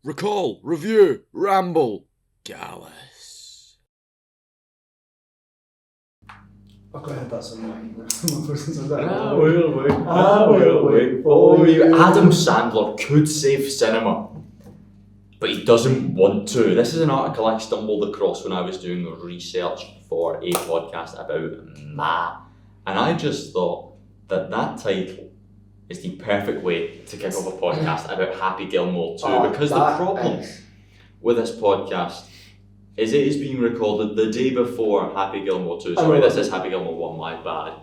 Recall, review, ramble, Gallus. I'll go ahead, that's annoying. My person said that. I will wait for you. Adam Sandler could save cinema, but he doesn't want to. This is an article I stumbled across when I was doing research for a podcast about Ma, and I just thought that title is the perfect way to kick off a podcast about Happy Gilmore 2, because the problem with this podcast is it is being recorded the day before Happy Gilmore 2. Sorry, this is Happy Gilmore 1, my bad.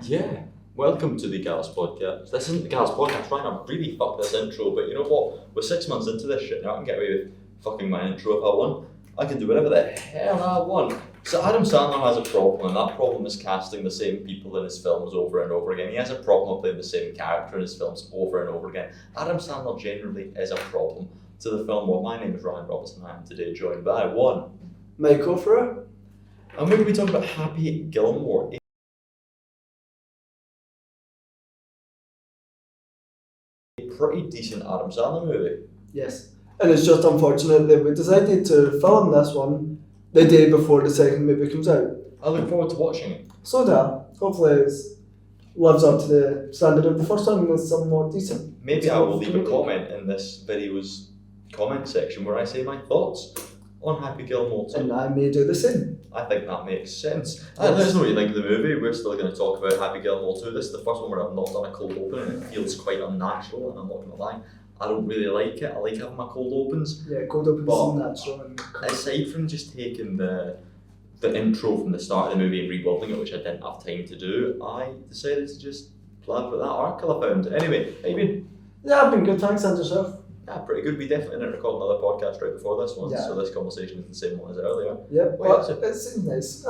Yeah. Welcome to the Gallus podcast. This isn't the Gallus podcast, right? I've really fucked this intro, but you know what? We're 6 months into this shit now. I can get away with fucking my intro if I want. I can do whatever the hell I want. So Adam Sandler has a problem, and that problem is casting the same people in his films over and over again. He has a problem of playing the same character in his films over and over again. Adam Sandler generally is a problem to the film world. My name is Ryan Robertson, and I am today joined by one, Michael Frew. and we're going to be talking about Happy Gilmore, a pretty decent Adam Sandler movie. Yes. And it's just unfortunate that we decided to film this one the day before the second movie comes out. I look forward to watching it. So hopefully it lives up to the standard of the first one and is somewhat decent. Maybe I will leave a comment in this video's comment section where I say my thoughts on Happy Gilmore 2. And I may do the same. I think that makes sense. Let us know what you think of the movie. We're still going to talk about Happy Gilmore 2. This is the first one where I've not done a cold open, and it feels quite unnatural, and I'm not going to lie. I don't really like it. I like having my cold opens. Yeah, cold opens But is natural. aside from just taking the intro from the start of the movie and rebuilding it, which I didn't have time to do, I decided to just play with that article I found. Anyway, how you been? Yeah, I've been good, thanks, and yourself? Yeah, pretty good. We definitely didn't record another podcast right before this one, Yeah. so this conversation is the same one as earlier. Yep, Wait, but is it? it seems nice.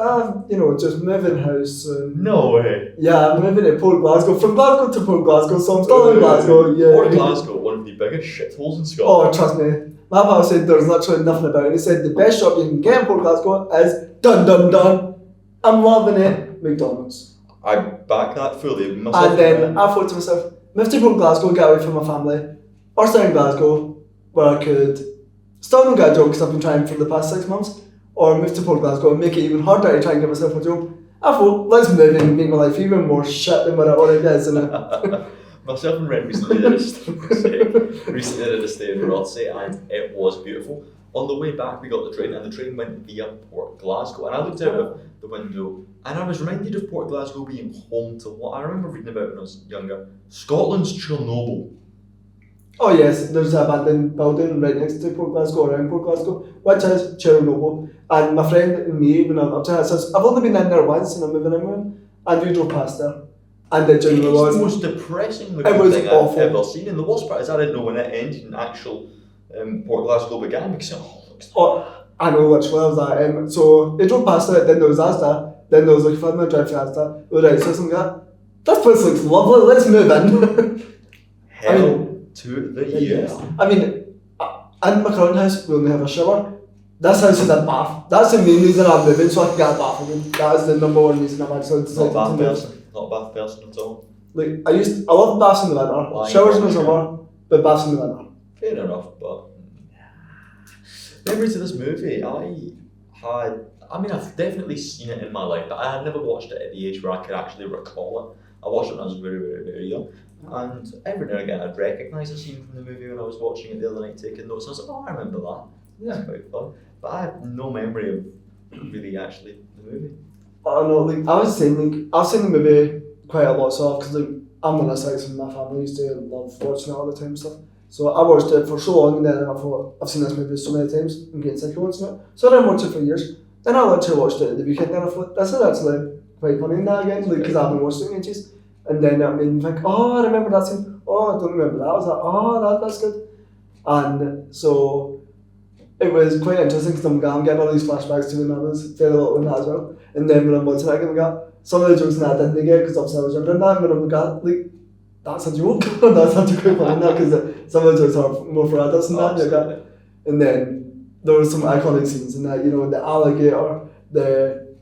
Just moving house soon. No way. Yeah, I'm moving to Port Glasgow, from Glasgow to Port Glasgow, so I'm still in Glasgow, yeah. Port Glasgow, one of the biggest shitholes in Scotland. Oh, trust me. My pal said there's literally nothing about it. He said the best shop you can get in Port Glasgow is dun dun dun. I'm loving it. McDonald's. I back that fully. And then I thought to myself, move to Port Glasgow, get away from my family, or stay in Glasgow, where I could still not get a job because I've been trying for the past 6 months, or move to Port Glasgow and make it even harder to try and get myself a job. I thought, let's move and make my life even more shit than what it already is, innit? Myself and Ren recently did a stay in Rothsay, and it was beautiful. On the way back, we got the train, and the train went via Port Glasgow. And I looked out of the window, and I was reminded of Port Glasgow being home to what I remember reading about when I was younger: Scotland's Chernobyl. Oh yes, there's an abandoned building right next to Port Glasgow, around Port Glasgow, which is Chernobyl. And my friend and me, when I'm up to it, says, I've only been in there once and I'm moving in with him, and we drove past there. And it It's generally the was. most depressing It looking was thing awful. I've ever seen. And the worst part is I didn't know when it ended and actual Port Glasgow began, because it looks I know which way was that. So they drove past it, then there was Asda, then there was like a family drive to Asda. We were right, so something like that. This place looks lovely, let's move in. hell to the year. I mean, in my current house, we only have a shower. This house has a bath. That's the main reason I'm moving, so I can get a bath again. That is the number one reason I'm actually Not decided a to bath move. person. Not a bath person at all. Like, I love baths in the winter, Lying showers in the on the summer, but baths in the winter. Fair enough, but memories of this movie, I've definitely seen it in my life, but I had never watched it at the age where I could actually recall it. I watched it when I was very, very, very young, and every now and again I'd recognise a scene from the movie when I was watching it the other night, taking notes. I was like, oh, I remember that. That's quite fun. But I have no memory of really actually the movie. I don't know, like, I was saying, like, I've seen the movie quite a lot, so because like, I'm one of the sites and my family used to love watching it all the time and stuff. So I watched it for so long, and then I thought, I've seen this movie so many times, I'm getting sick of watching it. So I didn't watch it for years. Then I literally watched it at the weekend, and I thought, this is actually quite funny now again, because I haven't watched it in ages. And then that made me think, oh, I remember that scene. Oh, I don't remember that. I was like, oh, that's good. And so it was quite interesting because I'm getting all these flashbacks to when I was very little in that as well. And then when I'm watching it, I got some of the jokes that I didn't get because obviously I was younger than that. When I'm like, that's a joke. That's actually quite funny now because some of the jokes are more for adults than that. Like, and then there were some iconic scenes in that, the alligator,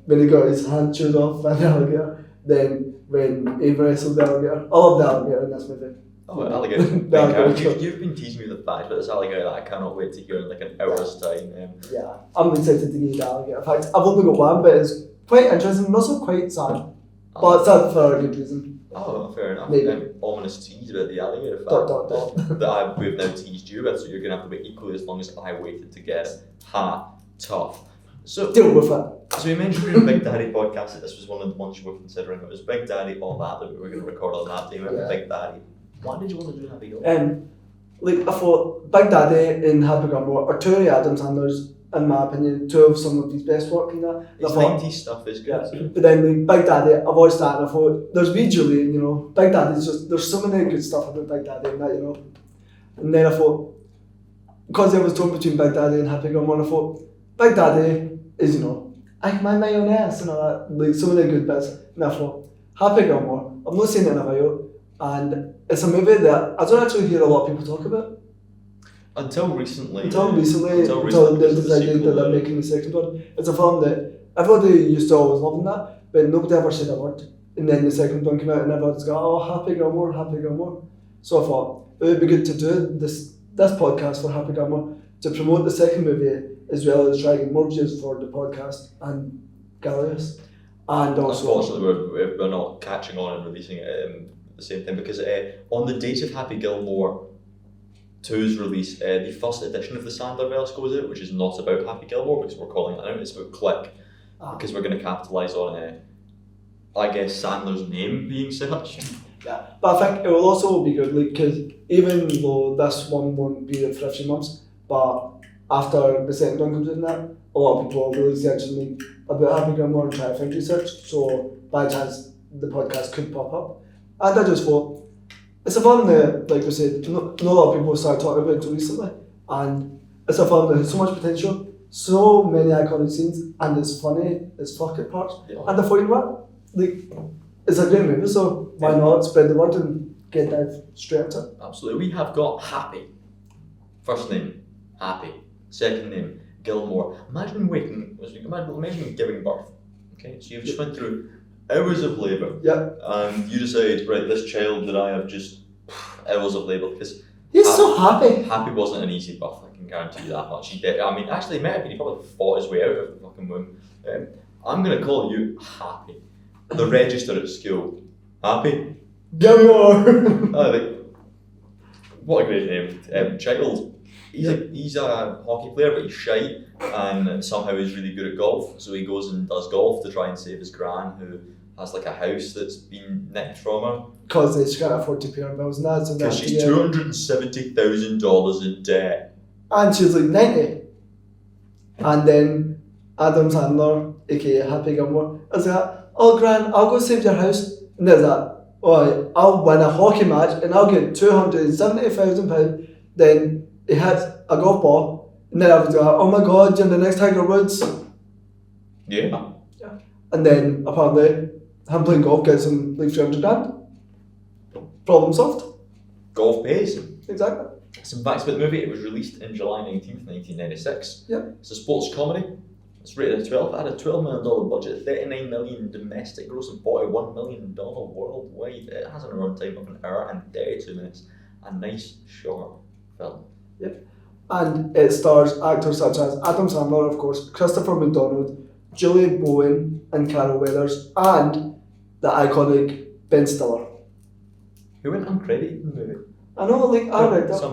when he got his hand chewed off by the alligator, then when he wrestled the alligator. I love the alligator in this movie. Oh, alligator. You've been teasing me with the fact about this alligator that I cannot wait to hear in like an hour's time. Yeah, I'm excited to get the alligator. In fact, I've only got one, but it's quite interesting and also quite sad. But sad for a good reason. Oh, fair enough. Maybe. Ominous tease about the alligator fact that we've now teased you with, so you're going to have to wait equally as long as I waited to get it. Ha, tough. So, deal with it. So we mentioned in the Big Daddy podcast that this was one of the ones you were considering. It was Big Daddy or that we were going to record on that day. We went with Big Daddy. Why did you want to do Happy Gilmore? Like I thought, Big Daddy and Happy Gilmore are two of Adam Sandler's, in my opinion, two of some of his best work in that. His 90s stuff is good. Yeah. But then like Big Daddy, I watched that and I thought, there's me Julian, you know. Big Daddy's just, there's so many good stuff about Big Daddy and that, you know. And then I thought, because I was torn between Big Daddy and Happy Gilmore, I thought, Big Daddy is, you know, I can mind my own ass and all that, like so many good bits. And I thought, Happy Gilmore, I've not seen it in a while, and it's a movie that I don't actually hear a lot of people talk about. Until recently, until they decided that they're making the second one. It's a film that everybody used to always love that, but nobody ever said a word. And then the second one came out and everyone's got, oh, Happy Gilmore, Happy Gilmore. So I thought it would be good to do this podcast for Happy Gilmore to promote the second movie as well as try to get more views for the podcast and Gallus. And also, unfortunately, we're not catching on and releasing it at the same time because on the date of Happy Gilmore 2's release, the first edition of the Sandlerverse goes out, which is not about Happy Gilmore because we're calling it out, it's about Click, because we're going to capitalise on, I guess, Sandler's name being searched. Yeah, but I think it will also be good, because even though this one won't be out for a few months, but after the second one comes in that, a lot of people will really searching about Happy Gilmore and try to find research, so by chance the podcast could pop up. And I just thought, it's a film that, like we said, not a lot of people started talking about it recently, and it's a film that has so much potential, so many iconic scenes, and it's funny as fuck at parts. Yeah. And I thought, you know what, like, it's a great movie, so why not spread the word and get dive straight into it? Absolutely. We have got Happy. First name, Happy. Second name, Gilmore. Imagine giving birth. Okay, so you've just went through hours of labour. Yeah. And you decide, right, this child that I have just hours of labour, because he's so happy. Happy wasn't an easy birth, I can guarantee you that much. He did. I mean, actually, he might have been. He probably fought his way out of the fucking womb. I'm gonna call you Happy. The register at school, Happy Gilmore. What a great name. Child. He's a hockey player, but he's shy, and somehow he's really good at golf. So he goes and does golf to try and save his gran, who has like a house that's been nicked from her. Because she can't afford to pay her bills and that. Because she's $270,000 in debt. And she's like 90. And then Adam Sandler, aka Happy Gilmore, is like, oh gran, I'll go save your house. And there's that, oh, I'll win a hockey match and I'll get £270,000. Then he hits a golf ball, and then I was like, oh my god, you're the next Tiger Woods. Yeah. And then apparently, him playing golf gets him like $300,000. Problem solved. Golf pays. Exactly. Some facts about the movie: it was released in July 19th, 1996. Yeah. It's a sports comedy. It's rated a 12. It had a $12 million budget, $39 million domestic gross, and $41 million worldwide. It has a runtime of an hour and 32 minutes. A nice short film. Yep. And it stars actors such as Adam Sandler, of course, Christopher McDonald, Julie Bowen and Carol Weathers, and the iconic Ben Stiller. Who went uncredited in the movie? I know, like, I read that.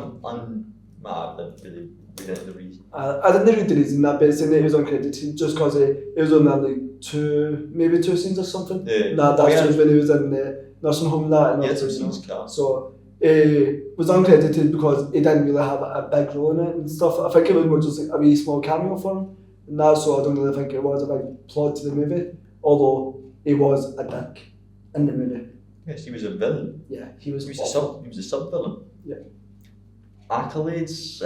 I didn't really read the reason. I didn't read the reason that, but saying that he was uncredited just because he was on that, like, two scenes or something. Yeah. That's just when he was in the nursing home and that. And some scenes cast. So he was uncredited because he didn't really have a big role in it and stuff. I think it was more just like a wee small cameo for him. And that, so I don't really think it was a big plot to the movie, although he was a dick in the movie. Yes, he was a villain. Yeah, he was a sub-villain. Yeah. Accolades,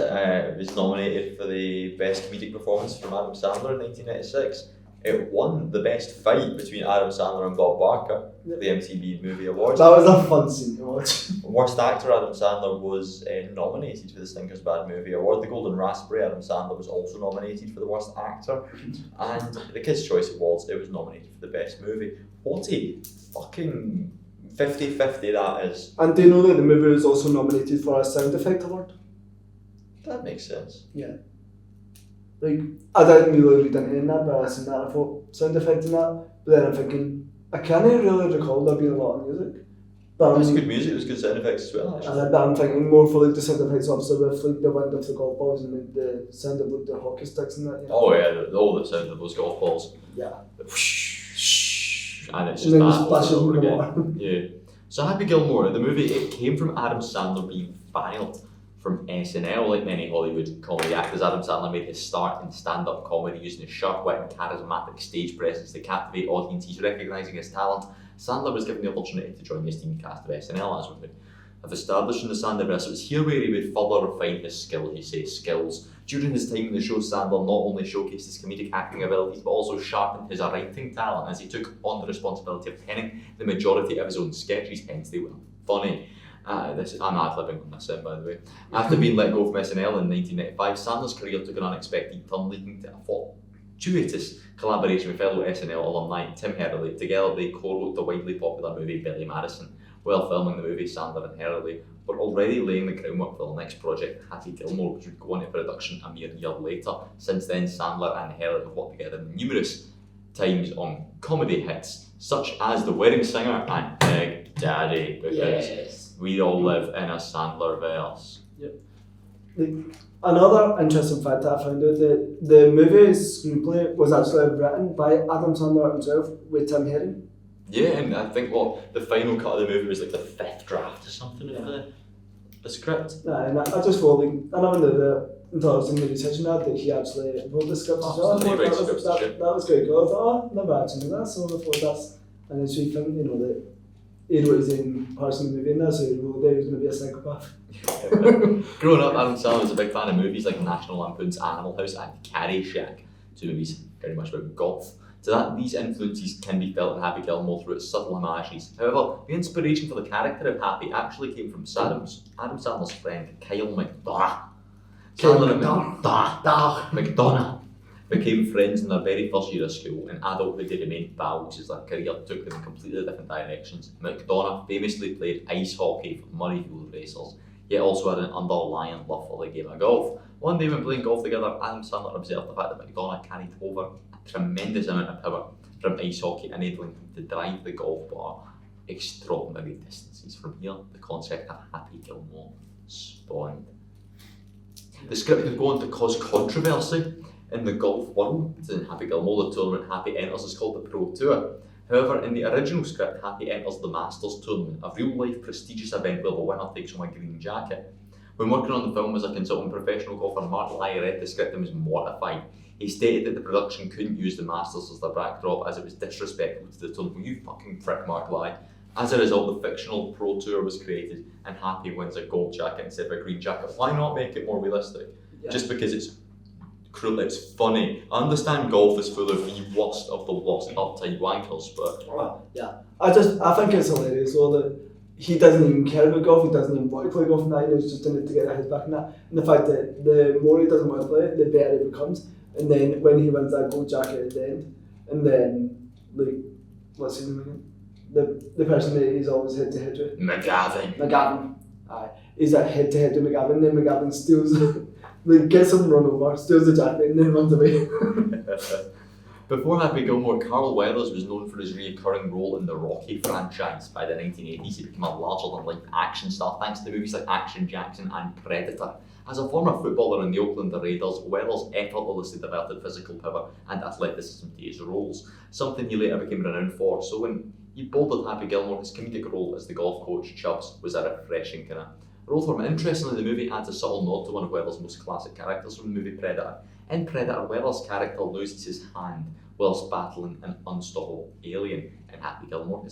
was nominated for the Best Comedic Performance from Adam Sandler in 1996. It won the best fight between Adam Sandler and Bob Barker for the MTV Movie Awards. That was a fun scene to watch. Worst Actor, Adam Sandler was nominated for the Stinker's Bad Movie Award. The Golden Raspberry, Adam Sandler was also nominated for the Worst Actor. And the Kids' Choice Awards, it was nominated for the Best Movie. What a fucking 50-50 that is. And do you know that the movie was also nominated for a sound effect award? That makes sense. Yeah. Like, I didn't really read into that, but I seen that and I thought, sound effect in that. But then I'm thinking, I can't really recall there being a lot of music. But It's good music, it was good sound effects as well, actually. but I'm thinking more for like the sound effects, obviously with like the wind of the golf balls and like the sound of like the hockey sticks and that. You know? Oh yeah, all the sound of those golf balls. Yeah. And it's And just then that the splashes over in the again. water. Yeah. So Happy Gilmore, the movie, it came from Adam Sandler being fired from SNL. Like many Hollywood comedy actors, Adam Sandler made his start in stand-up comedy using his sharp wit and charismatic stage presence to captivate audiences. Recognising his talent, Sandler was given the opportunity to join the esteemed cast of SNL, as we would have established in the Sandlerverse. It was here where he would further refine his skills. During his time in the show, Sandler not only showcased his comedic acting abilities, but also sharpened his writing talent as he took on the responsibility of penning the majority of his own sketches, hence they were funny. I'm ad-libbing on this end, by the way. After being let go from SNL in 1995, Sandler's career took an unexpected turn, leading to a fortuitous collaboration with fellow SNL alumni Tim Hurley. Together they co-wrote the widely popular movie Billy Madison. While filming the movie, Sandler and Hurley were already laying the groundwork for the next project, Happy Gilmore, which would go into production a mere year later. Since then, Sandler and Hurley have worked together numerous times on comedy hits, such as The Wedding Singer and Big Daddy, because we all live in a Sandlerverse. Yep. Like, another interesting fact that I found out that the movie's screenplay was actually written by Adam Sandler himself with Tim Herring. Yeah, and I think the final cut of the movie was like the 5th draft or something of the script. And I just thought, like, I never knew that until I was doing the research and that he actually wrote the script as well. Absolutely, That scripts, was quite good. I thought, never actually knew that, so I thought that's an interesting thing, you know, that he wrote his own parts in the movie and that, so he wrote that he was going to be a psychopath. Growing up, Adam Sandler was a big fan of movies like National Lampoon's Animal House and Caddyshack, 2 movies very much about golf. So that these influences can be felt in Happy Gilmore through its subtle homages. However, the inspiration for the character of Happy actually came from Adam Sandler's friend Kyle McDonough. Sandler and McDonough became friends in their very first year of school. In adulthood, they remained pals as their career took them in completely different directions. McDonough famously played ice hockey for Murrayfield Racers, yet also had an underlying love for the game of golf. One day when playing golf together, Adam Sandler observed the fact that McDonough carried over a tremendous amount of power from ice hockey, enabling him to drive the golf ball extraordinary distances. From here, the concept of Happy Gilmore spawned. The script would go on to cause controversy in the golf world. In Happy Gilmore, the tournament Happy enters is called the Pro Tour. However, in the original script, Happy enters the Masters Tournament, a real-life prestigious event where the winner takes home a green jacket. When working on the film as a consultant professional golfer, Mark Lai read the script and was mortified. He stated that the production couldn't use the Masters as their backdrop as it was disrespectful to the tournament. You fucking prick, Mark Lai. As a result, the fictional Pro Tour was created and Happy wins a gold jacket instead of a green jacket. Why not make it more realistic? Yeah. Just because it's cruel, it's funny. I understand golf is full of the worst of the worst uptight wankers, but... Yeah. I think it's hilarious though that he doesn't even care about golf, he doesn't even want to play golf and that, he's just in it to get his back in that. And the fact that the more he doesn't want to play it, the better it becomes. And then when he wins that gold jacket at the end, and then, like, what's his name again? The person that he's always head to head with. McGavin. Aye. He's at head to head with McGavin, and then McGavin steals, like, gets him run over, steals the jacket, and then runs away. Before Happy Gilmore, Carl Weathers was known for his recurring role in the Rocky franchise. By the 1980s, he became a larger-than-life action star thanks to movies like Action Jackson and Predator. As a former footballer in the Oakland Raiders, Weathers effortlessly developed physical power and athleticism to his roles, something he later became renowned for. So when he bolded Happy Gilmore, his comedic role as the golf coach Chubbs was a refreshing kind of role for him. Interestingly, the movie adds a subtle nod to one of Weathers' most classic characters from the movie Predator. In Predator, Weathers' character loses his hand whilst battling an unstoppable alien. In Happy Gilmore,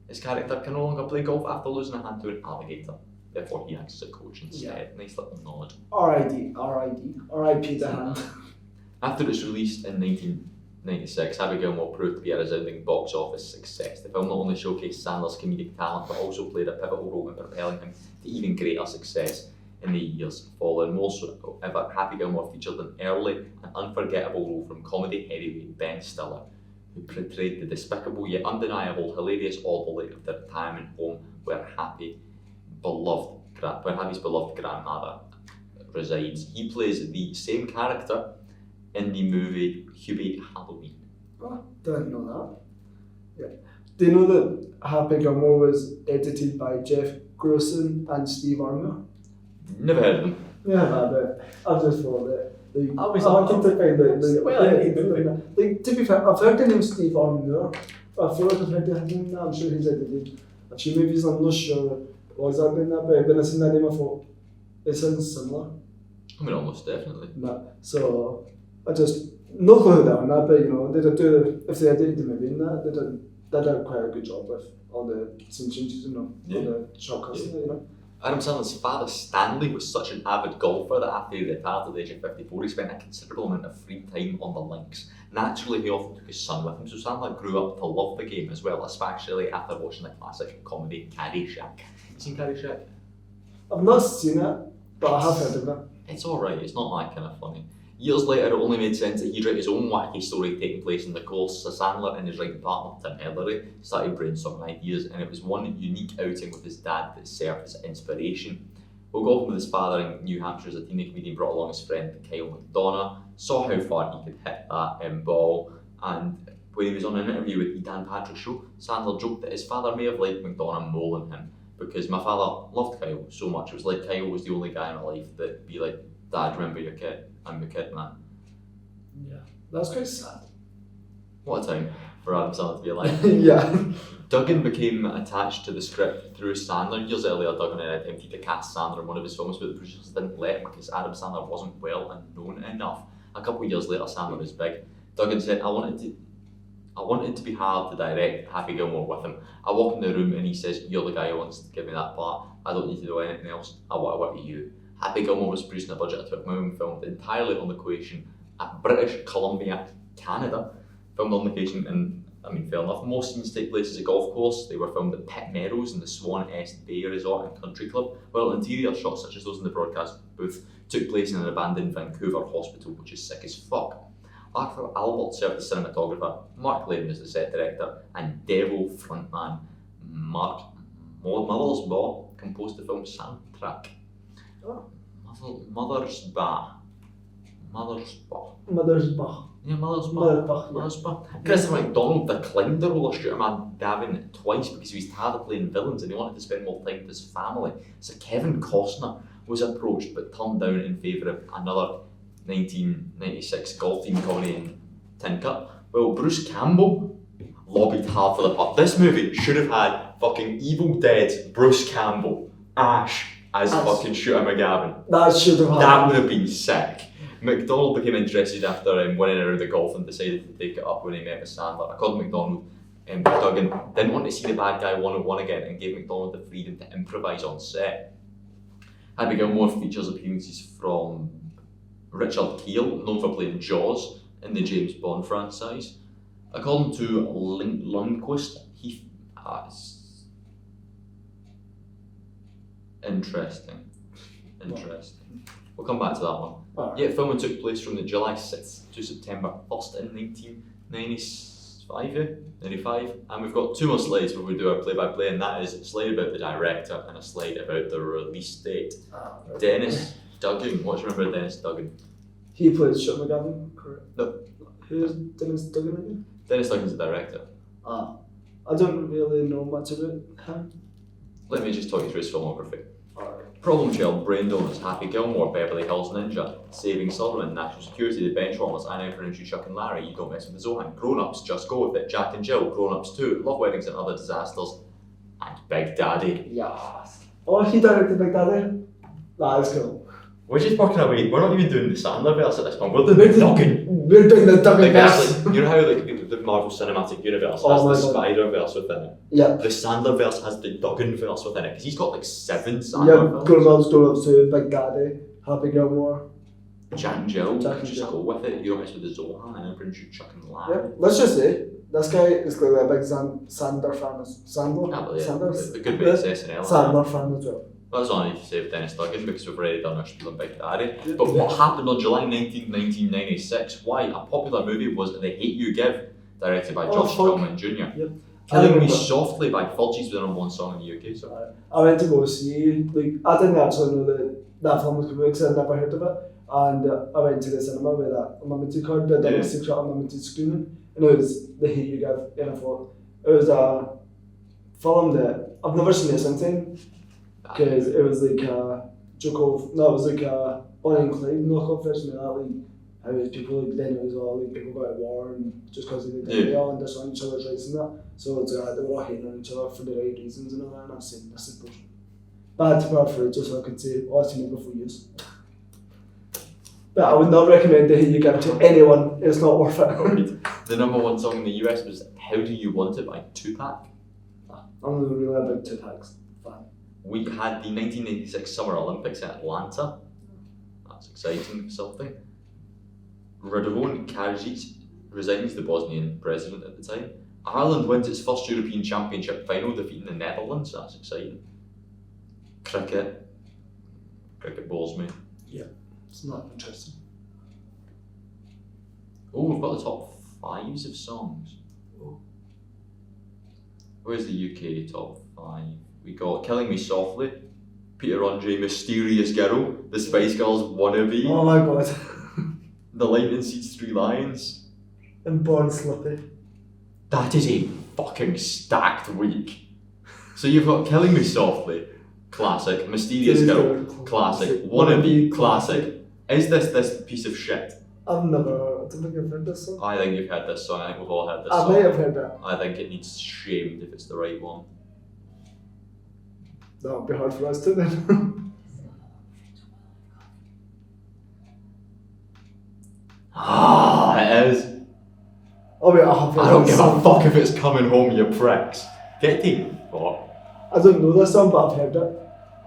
his character can no longer play golf after losing a hand to an alligator. Therefore, he acts as a coach instead. Yeah. Nice little nod. R.I.P. the hand. After its release in 1996, Happy Gilmore proved to be a resounding box office success. The film not only showcased Sandler's comedic talent, but also played a pivotal role in propelling him to even greater success in the years following. More so ever, Happy Gilmore featured an early and unforgettable role from comedy heavyweight Ben Stiller, who portrayed the despicable yet undeniable hilarious orderly of the retirement home where Happy's beloved grandmother resides. He plays the same character in the movie Hubie Halloween. Oh, didn't know that. Yeah. Do you know that Happy Gilmore was edited by Jeff Grusin and Steve Armour? Never heard of them. Yeah, but I've just thought that. I was wanted to find out. well, Like, to be fair, I've heard the name Steve Armour. I feel like I've heard the name. I'm sure he's edited a few movies. I'm not sure what exactly in that, but when I seen that name, I thought it sounds similar. I mean, almost definitely. Nah, so I just no clue who they are on that, but you know, they did do if they edited the movie in that, they did quite a good job with all the scene changes, you know, all the shortcuts, you know. Adam Sandler's father, Stanley, was such an avid golfer that after he retired at the age of 54, he spent a considerable amount of free time on the links. Naturally, he often took his son with him, so Sandler grew up to love the game as well, especially after watching the classic comedy Caddyshack. You seen Caddyshack? I've not seen it, but I have heard of it. It's alright, it's not that kind of funny. Years later, it only made sense that he'd write his own wacky story taking place in the course. So Sandler and his writing partner, Tim Ellery, started brainstorming ideas, and it was one unique outing with his dad that served as inspiration. While golfing with his father in New Hampshire as a teen, the comedian brought along his friend Kyle McDonough, saw how far he could hit that ball, and when he was on an interview with the Dan Patrick Show, Sandler joked that his father may have liked McDonough more than him, because my father loved Kyle so much. It was like Kyle was the only guy in my life that'd be like, Dad, remember your kid? I'm your kid, man. Yeah, that's quite sad. What a time for Adam Sandler to be alive. Yeah. Duggan became attached to the script through Sandler. Years earlier, Duggan had attempted to cast Sandler in one of his films, but the producers didn't let him because Adam Sandler wasn't well and known enough. A couple of years later, Sandler was big. Duggan said, I wanted to be hard to direct Happy Gilmore with him. I walk in the room and he says, you're the guy who wants to give me that part. I don't need to do anything else. I want to work with you. Happy Gilmore was produced in a budget of $12 million, filmed entirely on location at British Columbia, Canada. Filmed on location, and I mean, fair enough. Most scenes take place as a golf course. They were filmed at Pitt Meadows and the Swan Est Bay Resort and Country Club, while interior shots such as those in the broadcast booth took place in an abandoned Vancouver hospital, which is sick as fuck. Arthur Albert served as cinematographer, Mark Lane was the set director, and Devil frontman Mark Mothersbaugh composed the film's soundtrack. Oh. Mothersbaugh. Yeah, Mothersbaugh. Christopher McDonald declined the role of Shooter Man Gavin twice because he was tired of playing villains and he wanted to spend more time with his family. So Kevin Costner was approached but turned down in favour of another 1996 golf team comedy in Tin Cup. Well, Bruce Campbell lobbied hard for the part. This movie should have had fucking Evil Dead, Bruce Campbell, Ash as fucking Shooter McGavin. That should have happened. That would have been sick. McDonald became interested after winning a round of golf and decided to take it up when he met with Sandler. According to McDonald, Duggan didn't want to see the bad guy 101 again and gave McDonald the freedom to improvise on set. Happy Gilmore features appearances from Richard Kiel, known for playing Jaws in the James Bond franchise. According to Lundquist, Interesting. We'll come back to that one. Right. Yeah, filming took place from the July 6th to September 1st in 1995, and we've got two more slides where we do our play-by-play, and that is a slide about the director and a slide about the release date. Right. Dennis Duggan, what do you remember of Dennis Duggan? He plays Shooter McGavin, correct? No. Who's Dennis Duggan again? Dennis Duggan's the director. I don't really know much about him. Let me just talk you through his filmography. Alright. Problem Child, Brain Donors, Happy Gilmore, Beverly Hills Ninja, Saving Silverman, National Security, The Benchwarmers, I Now Pronounce You Chuck and Larry, You Don't Mess With the Zohan, Grown Ups, Just Go With It, Jack and Jill, Grown Ups 2, Love Weddings and Other Disasters, and Big Daddy. Yes. Oh, he directed Big Daddy? That is cool. We're just working away. We're not even doing the Sandlerverse at this point. We're doing the Duggan. We're doing the Duggan verse. Like, you know how like the Marvel Cinematic Universe Oh has the my God. Spider-Verse within it? Yeah. The Sandlerverse has the Duggan-verse within it, because he's got like 7 Yeah, Sandler films. Grown Ups 2, Big Daddy, Happy Gilmore. Jack and Jill, Jack and just Jill. go with it. You don't mess with the Zohan, and then brings you Chuck and Yeah. Larry. Let's just say, this guy is clearly a big Sandler fan. Sandler? Ah, well, yeah, Sandler? the good bit is SNL. Sandler fan as well. That's all I need to say with Dennis Duggan, because we've already done our spiel on Big Daddy. But what happened on July 19th, 1996? Why? A popular movie was The Hate You Give directed by Oh, Josh fuck. Tillman Jr. Yep. Killing Me remember. Softly by Fudgies was the number 1 song in the UK. So. I went to go see, like, I didn't actually know that film was coming out because I'd never heard of it. And I went to the cinema with that unlimited card, but there was a secret unlimited screening. And it was The Hate You Give, and I thought it was a film that I've never seen it since then. Because it was like a joke of, no, it was like a Bonnie and Clyde knockoff version of that, like, how it was people, like, then it was all, like, people got at war and just because they all understand each other's rights and that. So it's they were all hating on each other for the right reasons and all that, and I was saying, this is bullshit. But I had to prepare for it just so I could say, oh, I've seen it before years. But I would not recommend The Hate You Give to anyone, it's not worth it. The number 1 song in the US was How Do You Want It by Tupac. I'm really a big Tupac fan. We had the 1996 Summer Olympics in Atlanta. That's exciting for something. Radovon Karadzic resigns, the Bosnian president at the time. Ireland wins its first European Championship final, defeating the Netherlands. That's exciting. Cricket. Cricket bores me. Yeah, it's not interesting. Oh, we've got the top 5s of songs. Oh. Where's the UK top 5? We got Killing Me Softly, Peter Andre, Mysterious Girl, The Spice Girls, Wannabe, Oh my god. The Lightning Seeds 3 Lions. And Born Slippy. That is a fucking stacked week. So you've got Killing Me Softly, classic, Mysterious Girl, classic, Wannabe, classic. Is this piece of shit? I don't think I've heard this song. I think you've heard this song, I think we've all heard this I song. may have heard that. I think it needs shamed if it's the right one. That would be hard for us to then. Ah, it is. Oh wait, I have heard I don't this give song. a fuck if it's coming home, you pricks. Get the fuck. I don't know this song, but I've heard it.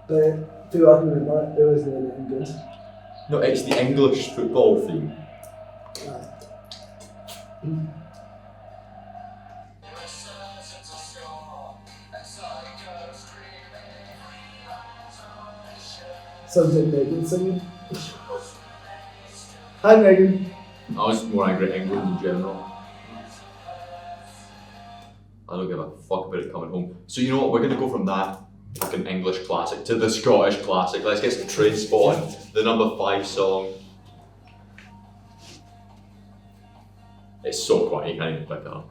But I feel like I can remember it. It wasn't anything good. No, it's the English football theme. Sounds like Megan singing. Hi Megan. I was more angry at England in general. I don't give a fuck about it coming home. So you know what, we're gonna go from that fucking English classic to the Scottish classic. Let's get some train spotting. The number 5 song. It's so quiet, you can't even pick it up.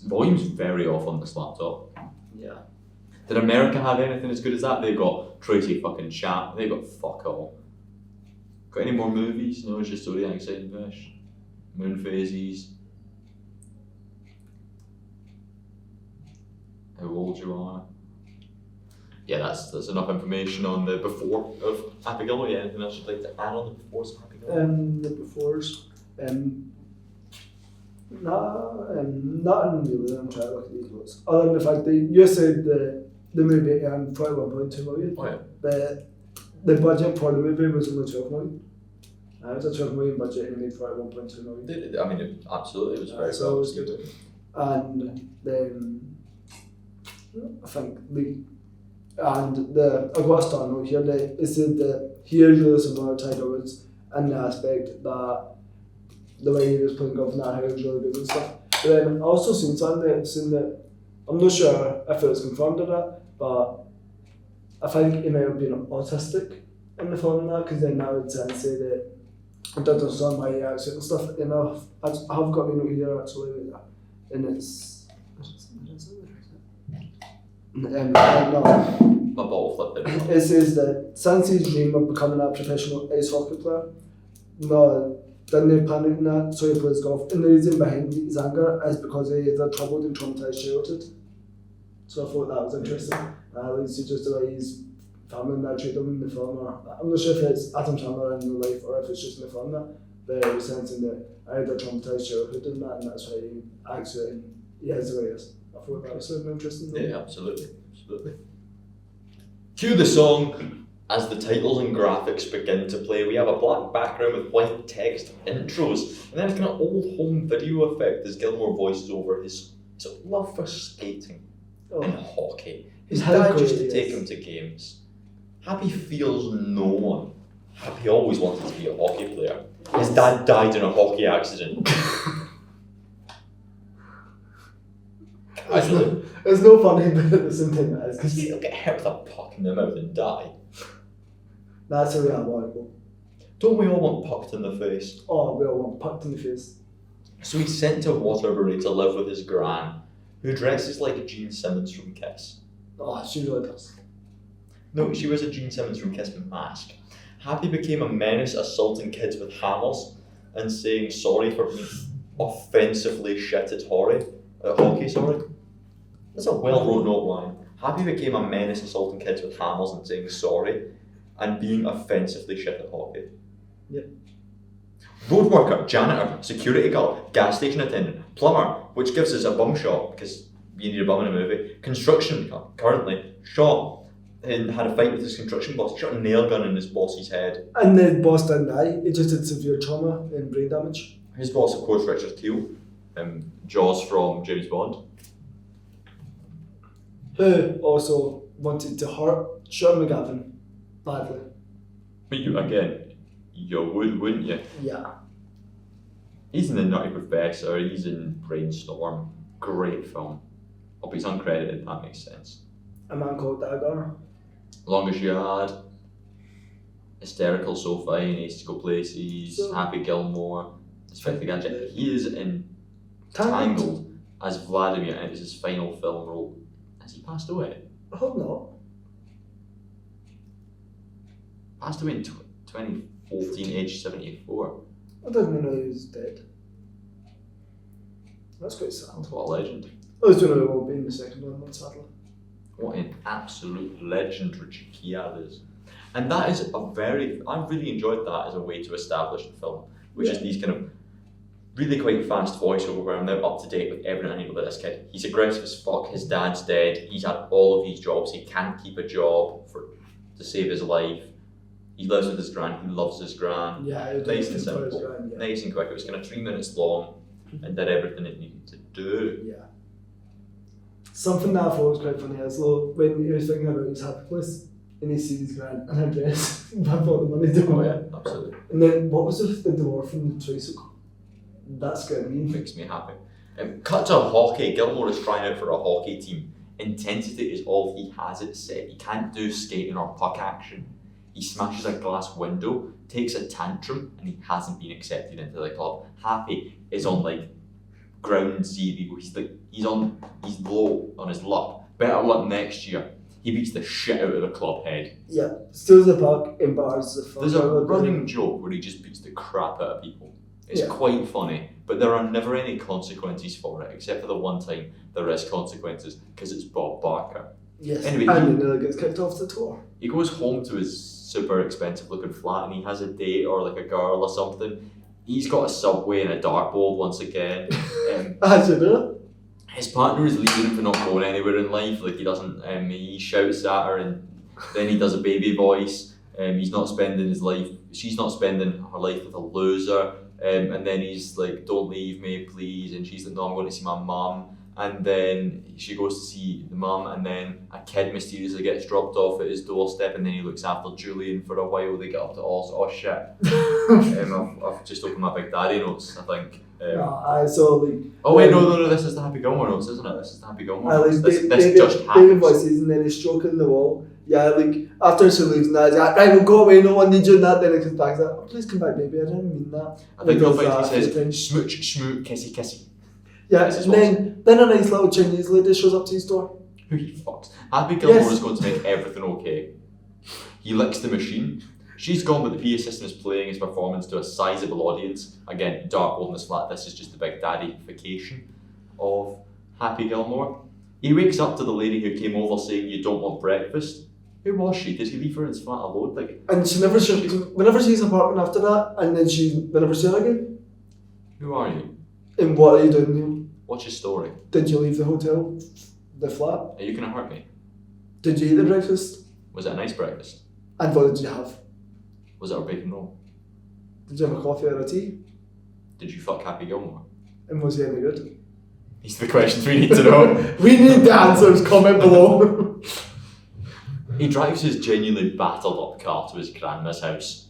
Volume's very off on this laptop. Yeah. Did America have anything as good as that? They've got Tracy fucking Chap. They've got fuck all. Got any more movies? No, it's just Zodiac Exciting Fish. Moon Phases. How old you are. Yeah, that's enough information on the before of Happy Gilmore. Yeah, anything else you'd like to add on the befores of Happy Gilmore? The befores. Nothing really. I'm trying to look at these notes. Other than the fact that you said the movie earned 21.2 million. Oh yeah. But the budget for the movie was only 12 million. It was a 12 million budget and it made 41.2 million. I mean, absolutely, it was very So it was good. And then I think I've got a star note here that it said that he is really similar to Tiger Woods in the aspect that the way he was playing golf and that, how he was really good and stuff. But then I also seen something that saying that, I'm not sure if it was confirmed or not, but I think he might have been autistic in the film and that, because then I would say that it doesn't understand why he acts it and stuff. And I have got my note here actually with that, and it's A ball flip it. it says that since his dream of becoming a professional ice hockey player, didn't panic in that, so he plays golf. And the reason behind his anger is because he had a troubled and traumatized childhood. So I thought that was interesting. It's just the way his family and that treat him in the film. I'm not sure if it's Adam Sandler in real life or if it's just in the film that. But it was sensing that I had a traumatized childhood and that, and that's why he acts it and he is the way he is. I thought that was something interesting. Yeah, absolutely. Cue the song. As the titles and graphics begin to play, we have a black background with white text intros, and then a kind of old home video effect as Gilmore voices over his love for skating and hockey. His dad used to take him to games. Happy feels no one. Happy always wanted to be a hockey player. His dad died in a hockey accident. Actually, It's no funny, but at the same time it is. because you'll get hit with a puck in the mouth and die. That's the way I want to go. Don't we all want pucked in the face? Oh, we all want pucked in the face. So he's sent to Waterbury to live with his gran, who dresses like Gene Simmons from Kiss. Oh, she really does. No, she wears a Gene Simmons from Kiss mask. Happy became a menace, assaulting kids with hammers and saying sorry for being offensively shit at hockey, sorry. That's a well-wrote note line. Happy became a menace, assaulting kids with hammers and saying sorry and being offensively shit at hockey. Yep. Road worker, janitor, security guard, gas station attendant, plumber, which gives us a bum shot because you need a bum in a movie. Construction, currently, shot and had a fight with his construction boss. He shot a nail gun in his boss's head. And the boss didn't die, he just had severe trauma and brain damage. His boss, of course, Richard Teal, Jaws from James Bond. Who also wanted to hurt Sean McGavin badly. But you would, wouldn't you? Yeah. He's in The Nutty Professor, he's in Brainstorm. Great film. Oh, but he's uncredited, that makes sense. A Man Called Dagger. Longest Yard, Hysterical So Fine, Ace to Go Places, So- Happy Gilmore, Inspector Gadget. He is in Tangled. Tangled as Vladimir, and it was his final film role. Has he passed away? I hope not. Passed away in 2014, aged 74. I didn't know he was dead. That's quite sad. What a legend. I was doing it won't be in the second one, sadly. What an absolute legend Richard Kiad is. And that is I really enjoyed that as a way to establish the film, which is these kind of really quite fast voiceover where I'm now up to date with everything I need about this kid. He's aggressive as fuck, his dad's dead, he's had all of these jobs, he can't keep a job to save his life. He lives with his gran, he loves his gran. Yeah, it Nice and was simple, grand, yeah. nice and quick. It was kind of 3 minutes long and did everything it needed to do. Yeah. Something that I thought was quite funny is though, when he was thinking about his happy place and he sees his grand and her dress, I thought the money doing Oh it. yeah, absolutely. And then what was the dwarf from the tricycle? That's scared me. Makes me happy. Cut to hockey. Gilmore is trying out for a hockey team. Intensity is all he has at set. He can't do skating or puck action. He smashes a glass window, takes a tantrum, and he hasn't been accepted into the club. Happy is on like ground zero. He's low on his luck. Better luck next year. He beats the shit out of the club head. Yeah, steals the puck, embarrasses the fuck There's a out of running joke where he just beats the crap out of people. It's Yeah. quite funny, but there are never any consequences for it, except for the one time there is consequences because it's Bob Barker. Yes, Anyway, and he nearly gets kicked off the tour. He goes home to his super expensive looking flat and he has a date or like a girl or something. He's got a Subway and a dartboard once again. As you do. His partner is leaving him for not going anywhere in life. Like he doesn't, he shouts at her and then he does a baby voice. He's not spending his life, she's not spending her life with a loser. And then he's like, don't leave me, please. And she's like, no, I'm going to see my mum. And then she goes to see the mum, and then a kid mysteriously gets dropped off at his doorstep, and then he looks after Julian for a while. They get up to all shit. I've just opened my Big Daddy notes, I think. I saw like. Oh wait, no, this is the Happy Gilmore notes, isn't it? This is the Happy Gilmore notes. This David, just David happens. voices and then he's stroking the wall. Yeah, like after she leaves, now he's like, right, we'll go away, no one needs you, and that. Then he comes back, he's like, oh, please come back, baby, I didn't mean that. I think you'll find he He says, does smooch, schmoo, kissy, kissy. Yeah, This is and then a nice little Chinese lady shows up to his door. Who he fucks. Happy Gilmore Yes. is going to make everything okay. He licks the machine. She's gone, but the PA assistant is playing his performance to a sizable audience. Again, dark boldness flat. This is just the Big Daddy-fication of Happy Gilmore. He wakes up to the lady who came over saying, "You don't want breakfast." Who was she? Did he leave her in his flat alone? Like, And she never whenever she's apartment after that, and then we never see her again. who are you? And what are you doing here? What's your story? Did you leave the hotel, the flat? Are you gonna hurt me? Did you eat the breakfast? Was it a nice breakfast? And what did you have? Was it a bacon roll? Did you have a coffee or a tea? Did you fuck Happy Gilmore? And was he any good? These are the questions we need to know. We need the answers, comment below. He drives his genuinely battered up car to his grandma's house.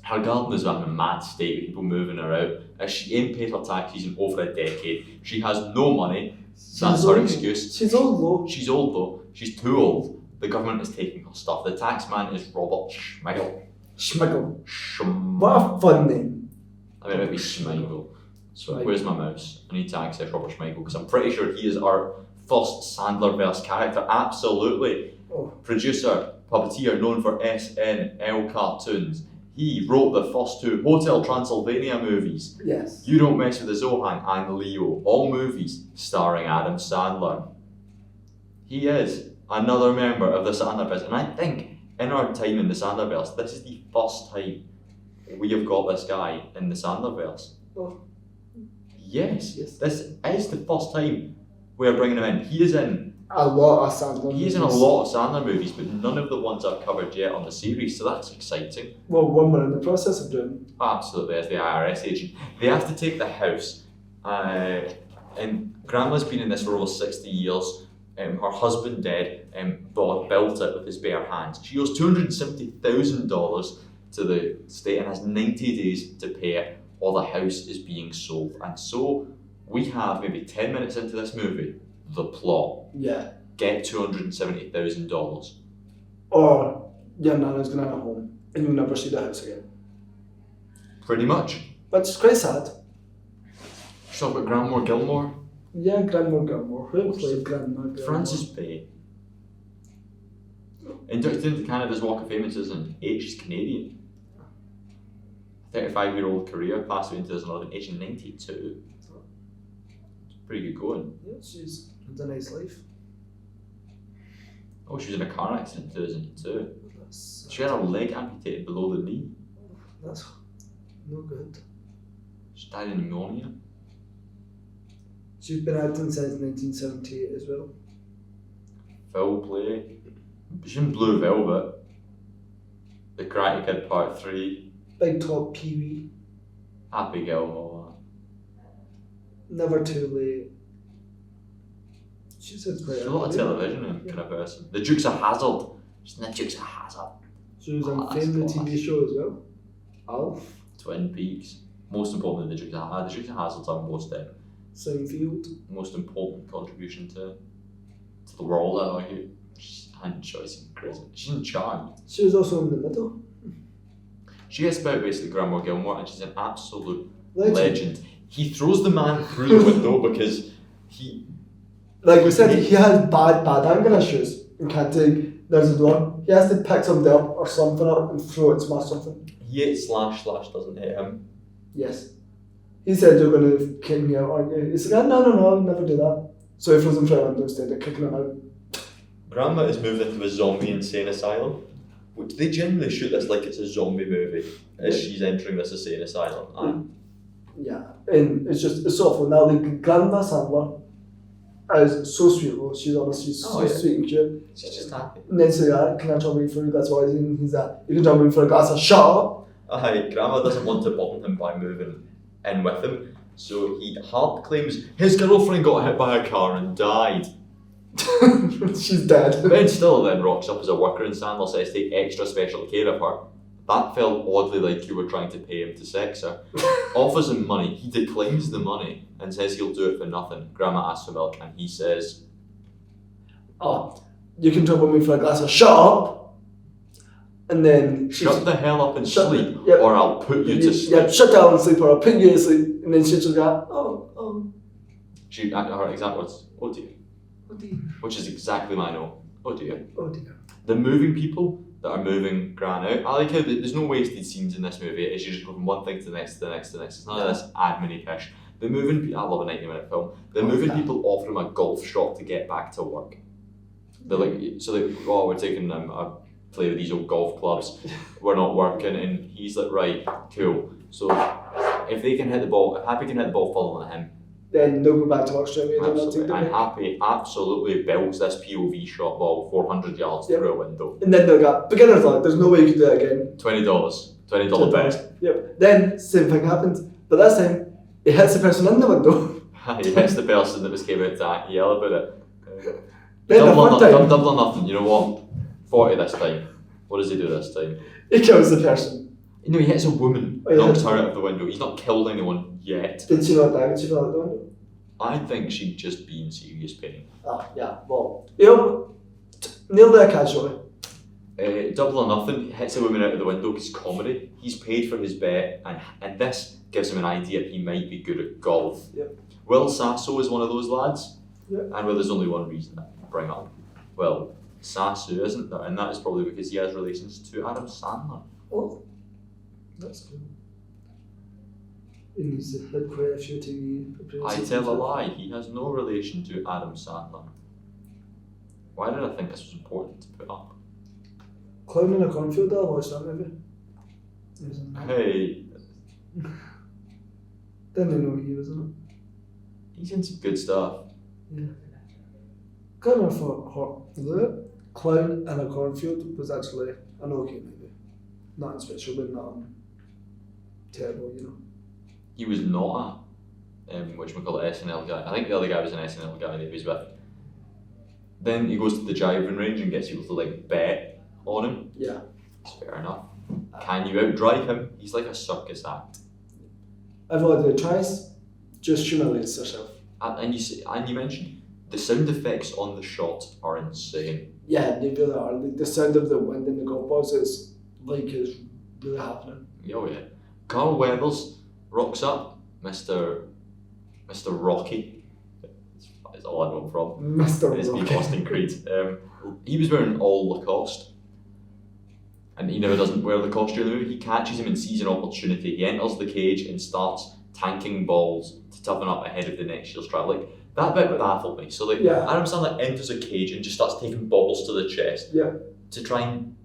Her garden is in a mad state with people moving her out, as she ain't paid her taxes in over a decade. She has no money, That's her excuse. She's old though. She's old though. She's too old. The government is taking her stuff. The tax man is Robert Schmigel. Schmigel. What a fun name. I mean, it might be Schmigel. So Schmigel. where's my mouse? I need to access Robert Schmigel because I'm pretty sure he is our first Sandlerverse character. Absolutely. Oh. Producer, puppeteer known for SNL cartoons. He wrote the first two Hotel Transylvania movies. Yes. You Don't Mess with the Zohan and Leo. All movies starring Adam Sandler. He is another member of the Sandlerverse, and I think in our time in the Sandlerverse, this is the first time we have got this guy in the Sandlerverse. Oh. Yes, this is the first time we're bringing him in. He is in a lot of Sandler movies. He is in a lot of Sandler movies, but none of the ones I've covered yet on the series, so that's exciting. Well, one we're in the process of doing. Absolutely, as the IRS agent. They have to take the house, and Grandma's been in this for over 60 years. Her husband dead, built it with his bare hands. She owes $270,000 to the state and has 90 days to pay it, or the house is being sold. And so we have maybe 10 minutes into this movie, the plot. Yeah. Get $270,000. Or your nana's gonna have a home and you'll never see the house again. Pretty much. But it's quite sad. Talk about Grandma Gilmore. Yeah, Gilmore. Who played Grandma Gilmore? Frances Bay. Inducted into Canada's Walk of Fame in 2008, she's Canadian. 35-year-old career, passed away in 2011, age 92. Pretty good going. Yeah, she's had a nice life. Oh, she was in a car accident in 2002. That's, She had her leg amputated below the knee. that's no good. She died of pneumonia. She's been acting since 1978 as well. Foul Play. She's in Blue Velvet. The Karate Kid Part 3. Big Top Pee Wee. Happy Gilmore. Never Too Late. She's had quite She's a lot of television kind of person. The Dukes of Hazzard. She's in the Dukes of Hazzard. She was Oh, on that's Fame, the class. TV show as well. Alf. Twin Peaks. Most importantly, the Dukes of Hazzard's our Seinfeld. most important contribution to the world, I argue. And Joyce crazy. She's in Charmed. She was also in the middle. She gets about basically Grandma Gilmore, and she's an absolute Legend. legend. He throws the man through the window because he. Like we said, he has bad anger issues and can't take. There's a door. He has to pick something up or something up and throw it, smash something. He hates Slash doesn't hit him. Yes. He said you're going to kick me out, aren't you? He's like, no, I'll never do that. So he throws him through a window instead of kicking him out. Grandma is moved into a zombie insane asylum. Which they genuinely shoot this like it's a zombie movie as she's entering this insane asylum. Yeah, and it's so awful. Now the Grandma Sandler is so sweet, though. She's honestly so sweet and cute. She's just happy. And then so yeah, can I trouble you for a glass of wine? He's like, you can trouble me for a glass of shut up. Aye, Grandma doesn't want to burden him by moving in with him, so he claims his girlfriend got hit by a car and died. She's dead. Ben Stiller then rocks up as a worker and Sandler says take extra special care of her. That felt oddly like you were trying to pay him to sex her. Offers him money, he declines the money and says he'll do it for nothing. Grandma asks for milk and he says, Oh, you can trouble me for a glass of shut up. And then shut the hell up and Shut- sleep yep. or I'll put you to sleep. Yeah, shut down and sleep or I'll put you to sleep. And then she's just like, oh. Her exact words, oh dear. Oh dear. Which is exactly my no. Oh dear. Oh dear. The moving people that are moving Gran out, I like how there's no wasted scenes in this movie. It's just go from one thing to the next, to the next, to the next. It's none of this admin pish. The moving people, I love a 90-minute film. The moving people offer him a golf shot to get back to work. They're like, we're taking a play with these old golf clubs. We're not working, and he's like, right, cool. So if they can hit the ball, if Happy can hit the ball further than him, Then they'll go back to work straight away. absolutely. And Happy absolutely belts this POV shot ball 400 yards Yep. through a window. And then they'll go, beginner's luck, there's no way you can do that again. $20 bet. Yep. Then, same thing happens. But this time, he hits the person in the window. He hits the person that was came out to yell about it. Then the one time, Double or nothing, you know what? 40 this time. What does he do this time? he kills the person. No, he hits a woman, Oh, yeah. knocks her out of the window. He's not killed anyone yet. Did she not die? Did she fall out the window? I think she'd just be in serious pain. Yeah, well, nailed that casually. Double or Nothing hits a woman out of the window because comedy. He's paid for his bet, and this gives him an idea he might be good at golf. Yep. Will Sasso is one of those lads. Yep. And there's only one reason to bring up. Well, Sasso isn't there, and that is probably because he has relations to Adam Sandler. Oh, that's cool. And he's had quite a few TV I appearances. tell a lie, he has no relation to Adam Sandler. Why did I think this was important to put up? Clown in a cornfield, I watched that movie. Hey, Didn't know he was in it. he's in some good stuff. Yeah. Gunner for the Clown in a Cornfield was actually an okay movie. Nothing special, but not terrible, you know. He was not a whatchamacallit SNL guy. I think the other guy was an SNL guy that he was with. Then he goes to the driving range and gets people to like bet on him. Yeah. It's fair enough. Can you outdrive him? He's like a circus act. Everybody that tries, just humiliates herself. And you mentioned the sound effects on the shot are insane. Yeah, they really are. Like the sound of the wind in the golf balls is like it's really happening. Oh yeah. Carl Weathers rocks up, Mr. Rocky. That's all I know him from. Mr. His Rocky. Big Austin Creed. He was wearing all Lacoste. And he never doesn't wear Lacoste during the movie. He catches him and sees an opportunity. He enters the cage and starts tanking balls to toughen up ahead of the next year's trial. Like, that bit baffled me. So, like, Yeah. Adam Sandler enters a cage and just starts taking balls to the chest to try and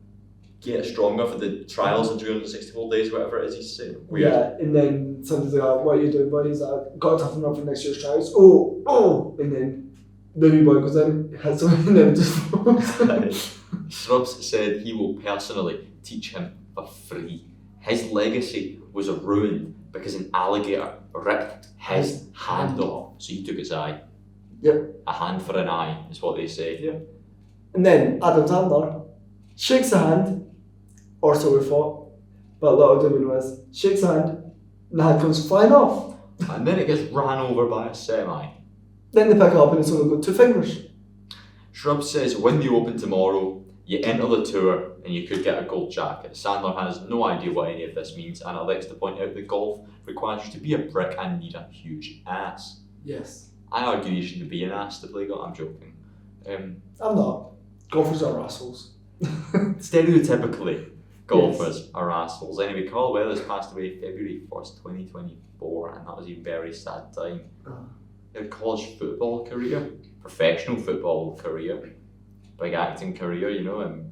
get stronger for the trials in 364 days, whatever it is he's saying. Weird. Yeah, and then somebody's like, what are you doing, boy? He's like, got to toughen up for next year's trials. Oh! And then the wee boy goes in, hits him, and then just falls. Scrubs said he will personally teach him for free. His legacy was ruined because an alligator ripped his hand off, so he took his eye. Yep. A hand for an eye is what they say. Yeah. And then Adam Sandler shakes a hand, or so we thought, but little do we know is, shakes a hand, and the hand comes flying off. And then it gets ran over by a semi. Then they pick it up and it's only got 2 fingers. Shrub says when they open tomorrow, you enter the tour and you could get a gold jacket. Sandler has no idea what any of this means and likes to point out that golf requires you to be a prick and need a huge ass. Yes. I argue you shouldn't be an ass to play golf. I'm joking. I'm not. Golfers are assholes. Stereotypically, golfers are assholes. Anyway, Carl Weathers passed away February 1st, 2024, and that was a very sad time. He had a college football career, professional football career, big acting career, you know.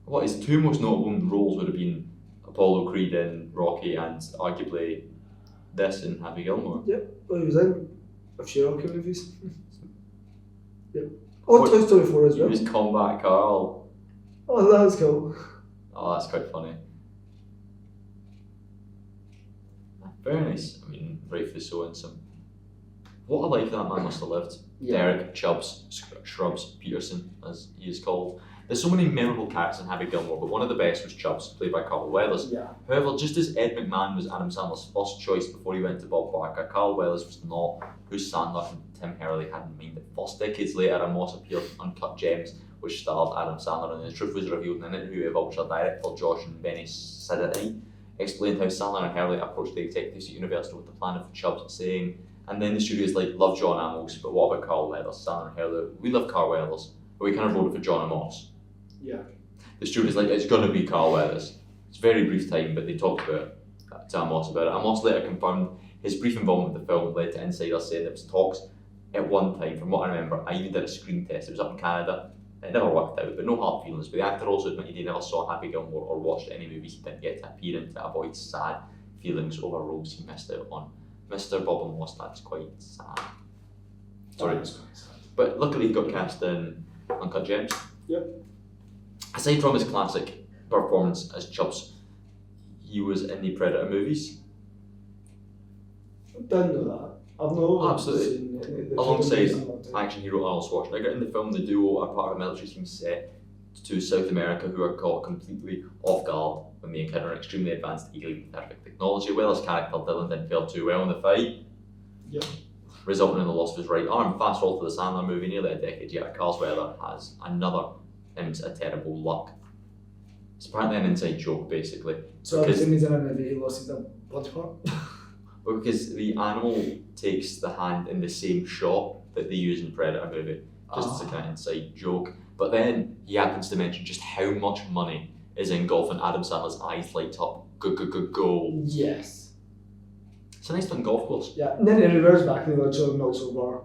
What his 2 most notable roles would have been Apollo Creed in Rocky and arguably this in Happy Gilmore. Yep. Well, he was in a few Rocky movies. Yep. Oh, Toy Story 4 as He well. was Combat Carl. Oh, that was cool. Oh, that's quite funny. Very nice. I mean, rightfully so, and some. What a life that man must have lived. Yeah. Derek Chubbs, Shrubs Peterson, as he is called. There's so many memorable characters in Happy Gilmore, but one of the best was Chubbs, played by Carl Weathers. Yeah. However, just as Ed McMahon was Adam Sandler's first choice before he went to Bob Barker, Carl Weathers was not who Sandler and Tim Hurley had in mind at first. Decades later, a Moss appeared in Uncut Gems, which starred Adam Sandler, and the truth was revealed in an interview of Vulture director Josh and Benny Sidoti explained how Sandler and Hurley approached the executives at Universal with the plan of Chubbs, saying, and then the studios like, love John Amos, but what about Carl Weathers? Sandler and Hurley, we love Carl Weathers, but we kind of wrote it for John Amos. Yeah. The studio's like, it's going to be Carl Weathers. It's a very brief time, but they talked about it to Amos about it. Amos later confirmed his brief involvement with the film led to insiders saying there was talks at one time, from what I remember. I even did a screen test, it was up in Canada. It never worked out, but no hard feelings. But the actor also admitted he never saw Happy Gilmore or watched any movies he didn't get to appear in to avoid sad feelings over roles he missed out on. Mr. Bob and Moss, that's quite sad. Sorry. But luckily he got cast in Uncut Gems. Yep. Aside from his classic performance as Chubbs, he was in the Predator movies. Didn't know that. I've not Absolutely. seen any of the Alongside movies in a long time. action hero Arnold Schwarzenegger. In the film, the duo are part of a military team set to South America who are caught completely off guard when they encounter an extremely advanced, equally perfect technology. Well, his character Dylan didn't fare too well in the fight. Yeah. resulting in the loss of his right arm. Fast forward to the Sandler movie, nearly a decade yet, Carl's weather has another hymns a terrible luck. It's apparently an inside joke, basically. So everything he's in a movie, he lost his body part. Because the animal takes the hand in the same shot that they use in Predator movie, just as a kind of inside joke. But then he happens to mention just how much money is in golf, and Adam Sandler's eyes light up. Gold. Yes. It's a nice looking golf course. Yeah, and then he reverts back and he literally knocks over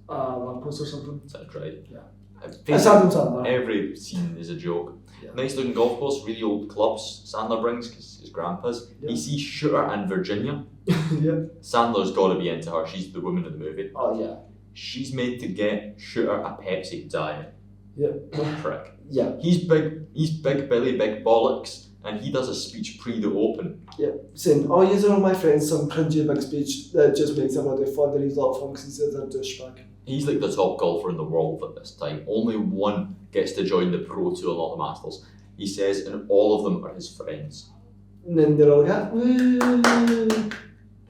a lamppost or something. Sounds right. Yeah. Basically, It's Adam Sandler. every scene is a joke. Yeah. Nice looking golf course, really old clubs Sandler brings because his grandpa's. Yeah. He sees Shooter and Virginia. Yeah. Sandler's got to be into her. She's the woman of the movie. Oh yeah. She's made to get Shooter a Pepsi diet. Yeah. What a prick. Yeah. He's big belly, big bollocks, and he does a speech pre the open. Yeah. Saying, oh, these are all my friends, some cringy big speech that just makes everybody fun that he's a lot of fun because he says they're douchebag. He's like the top golfer in the world at this time. Only one gets to join the Pro Tour, not the Masters. He says, and all of them are his friends. And then they're all like, woo!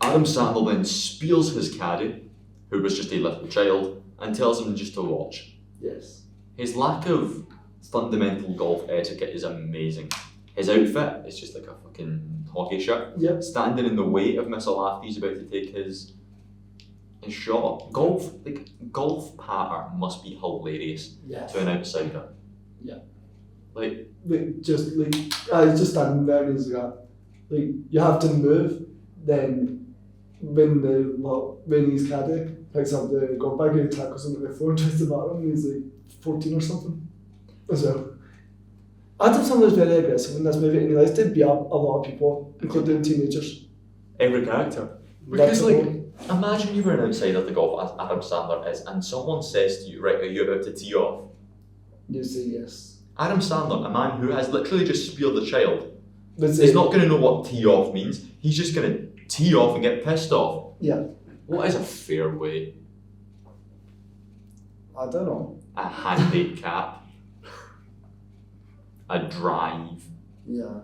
Adam Sandler then spears his caddy, who was just a little child, and tells him just to watch. Yes. His lack of fundamental golf etiquette is amazing. His outfit is just like a fucking hockey shirt. Yep. Standing in the way of Mr. Lafferty's about to take his shot. Golf patter must be hilarious Yes. to an outsider. Yeah. Like, He's just standing there and he's like, you have to move, then when he's caddy picks up the golf bag, he tackles him with the floor, tries to batter him, and he's like 14 or something as well. Adam Sandler's very aggressive in this movie and he likes to beat up a lot of people, including teenagers. every character. Because, like, Literally. imagine you were an outsider to golf as Adam Sandler is, and someone says to you, right, are you about to tee off? You say yes. Adam Sandler, a man who has literally just speared the child, But is not going to know what tee off means. He's just going to tee off and get pissed off. Yeah. What is a fairway? I don't know. A handicap? A drive? Yeah.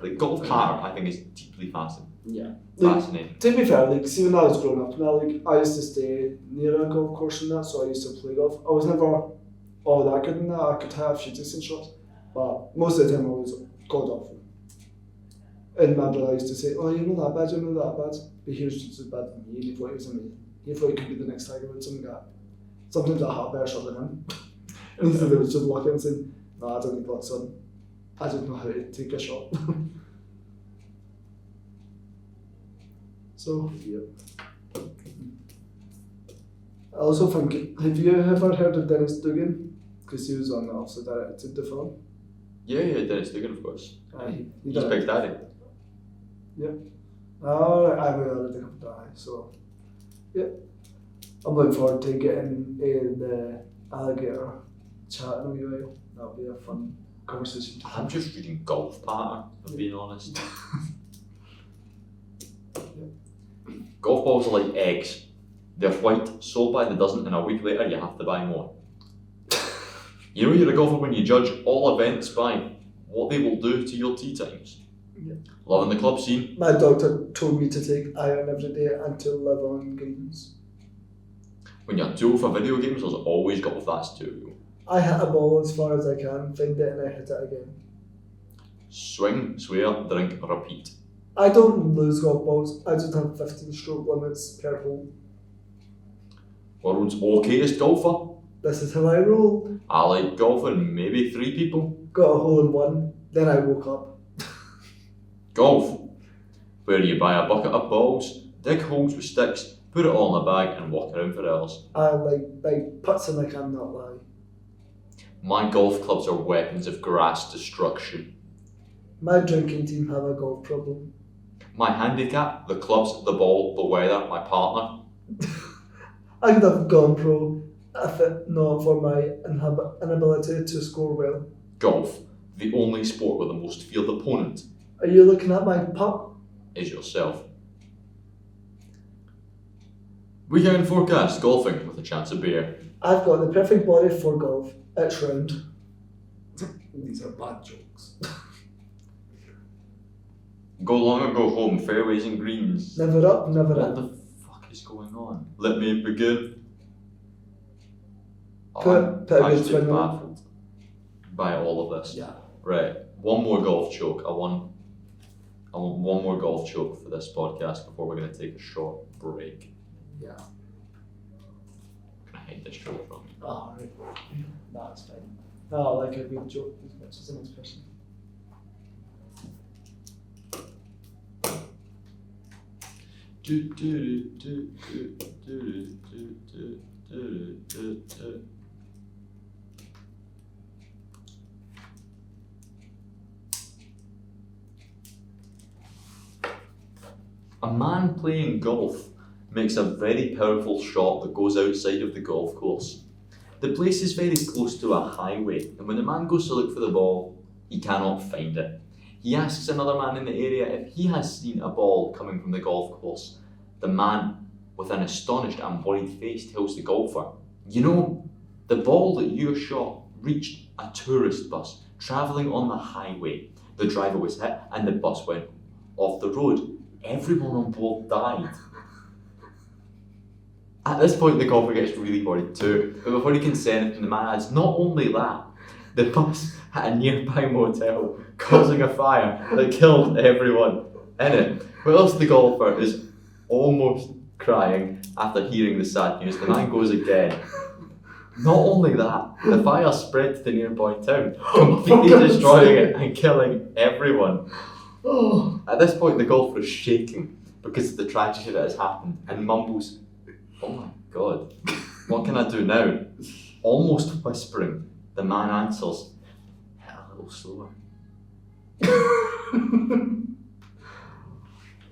Like, golf pattern, I think, is deeply fascinating. Yeah. Fascinating. To be fair, see when I was growing up now, I used to stay near a golf course and that, so I used to play golf. I was never all that good in that. I could have a few decent shots, but most of the time I was god awful. And my brother used to say, oh, you're not that bad, you're not that bad. But he was just as bad as me, and he thought he was amazing. He thought he could be the next Tiger Woods and that. Sometimes I had a better shot than him. And he said they was just looking and saying, no, I don't need that, son. I just know how to take a shot. So, yeah. I also think, have you ever heard of Dennis Dugan? Because he was on the also directed the film. Yeah, Dennis Dugan, of course. He He's did. Big Daddy. Yeah. I will already come to eye, so yeah. I'm looking forward to getting the alligator chat in a wee while. That'll be a fun conversation. to I'm have. just reading golf pattern, if I'm being honest. Golf balls are like eggs. They're white, sold by the dozen, and a week later you have to buy more. You know you're a golfer when you judge all events by what they will do to your tee times. Yeah. Loving the club scene. My doctor told me to take iron every day and to live on greens. When you're too old for video games, there's always golf, that's too. I hit a ball as far as I can, find it and I hit it again. Swing, swear, drink, repeat. I don't lose golf balls, I just have 15 stroke limits per hole. World's okayest golfer. This is how I roll. I like golfing, maybe 3 people. Got a hole in one, then I woke up. Golf, where you buy a bucket of balls, dig holes with sticks, put it all in a bag and walk around for hours. I like big putts and I cannot lie. My golf clubs are weapons of grass destruction. My drinking team have a golf problem. My handicap, the clubs, the ball, the weather, my partner. I could have gone pro if it not for my inability to score well. Golf, the only sport with the most feared opponent, Are you looking at my putt? is yourself. Weekend forecast, golfing with a chance of beer. I've got the perfect body for golf. It's round. These are bad jokes. Go long or go home, fairways and greens. Never up, never What in. the fuck is going on? Let me begin. Put a I'm good actually swing on. baffled by all of this. Yeah. Right, one more golf choke. I want one more golf choke for this podcast before we're going to take a short break. Yeah. I hate this joke from you. Oh, right. That's fine. No, I like a good joke as much as the next person. A man playing golf makes a very powerful shot that goes outside of the golf course. The place is very close to a highway, and when the man goes to look for the ball, he cannot find it. He asks another man in the area if he has seen a ball coming from the golf course. The man, with an astonished and worried face, tells the golfer, "You know, the ball that you shot reached a tourist bus travelling on the highway. The driver was hit and the bus went off the road. Everyone on board died." At this point, the golfer gets really worried too, but before he can say anything, the man adds, "Not only that, the bus hit a nearby motel, causing a fire that killed everyone in it." Whilst the golfer is almost crying after hearing the sad news, the man goes again. "Not only that, the fire spread to the nearby town, completely destroying it and killing everyone." Oh. At this point, the golfer is shaking because of the tragedy that has happened and mumbles, "Oh my god, what can I do now?" Almost whispering, the man answers, "Hit a little slower."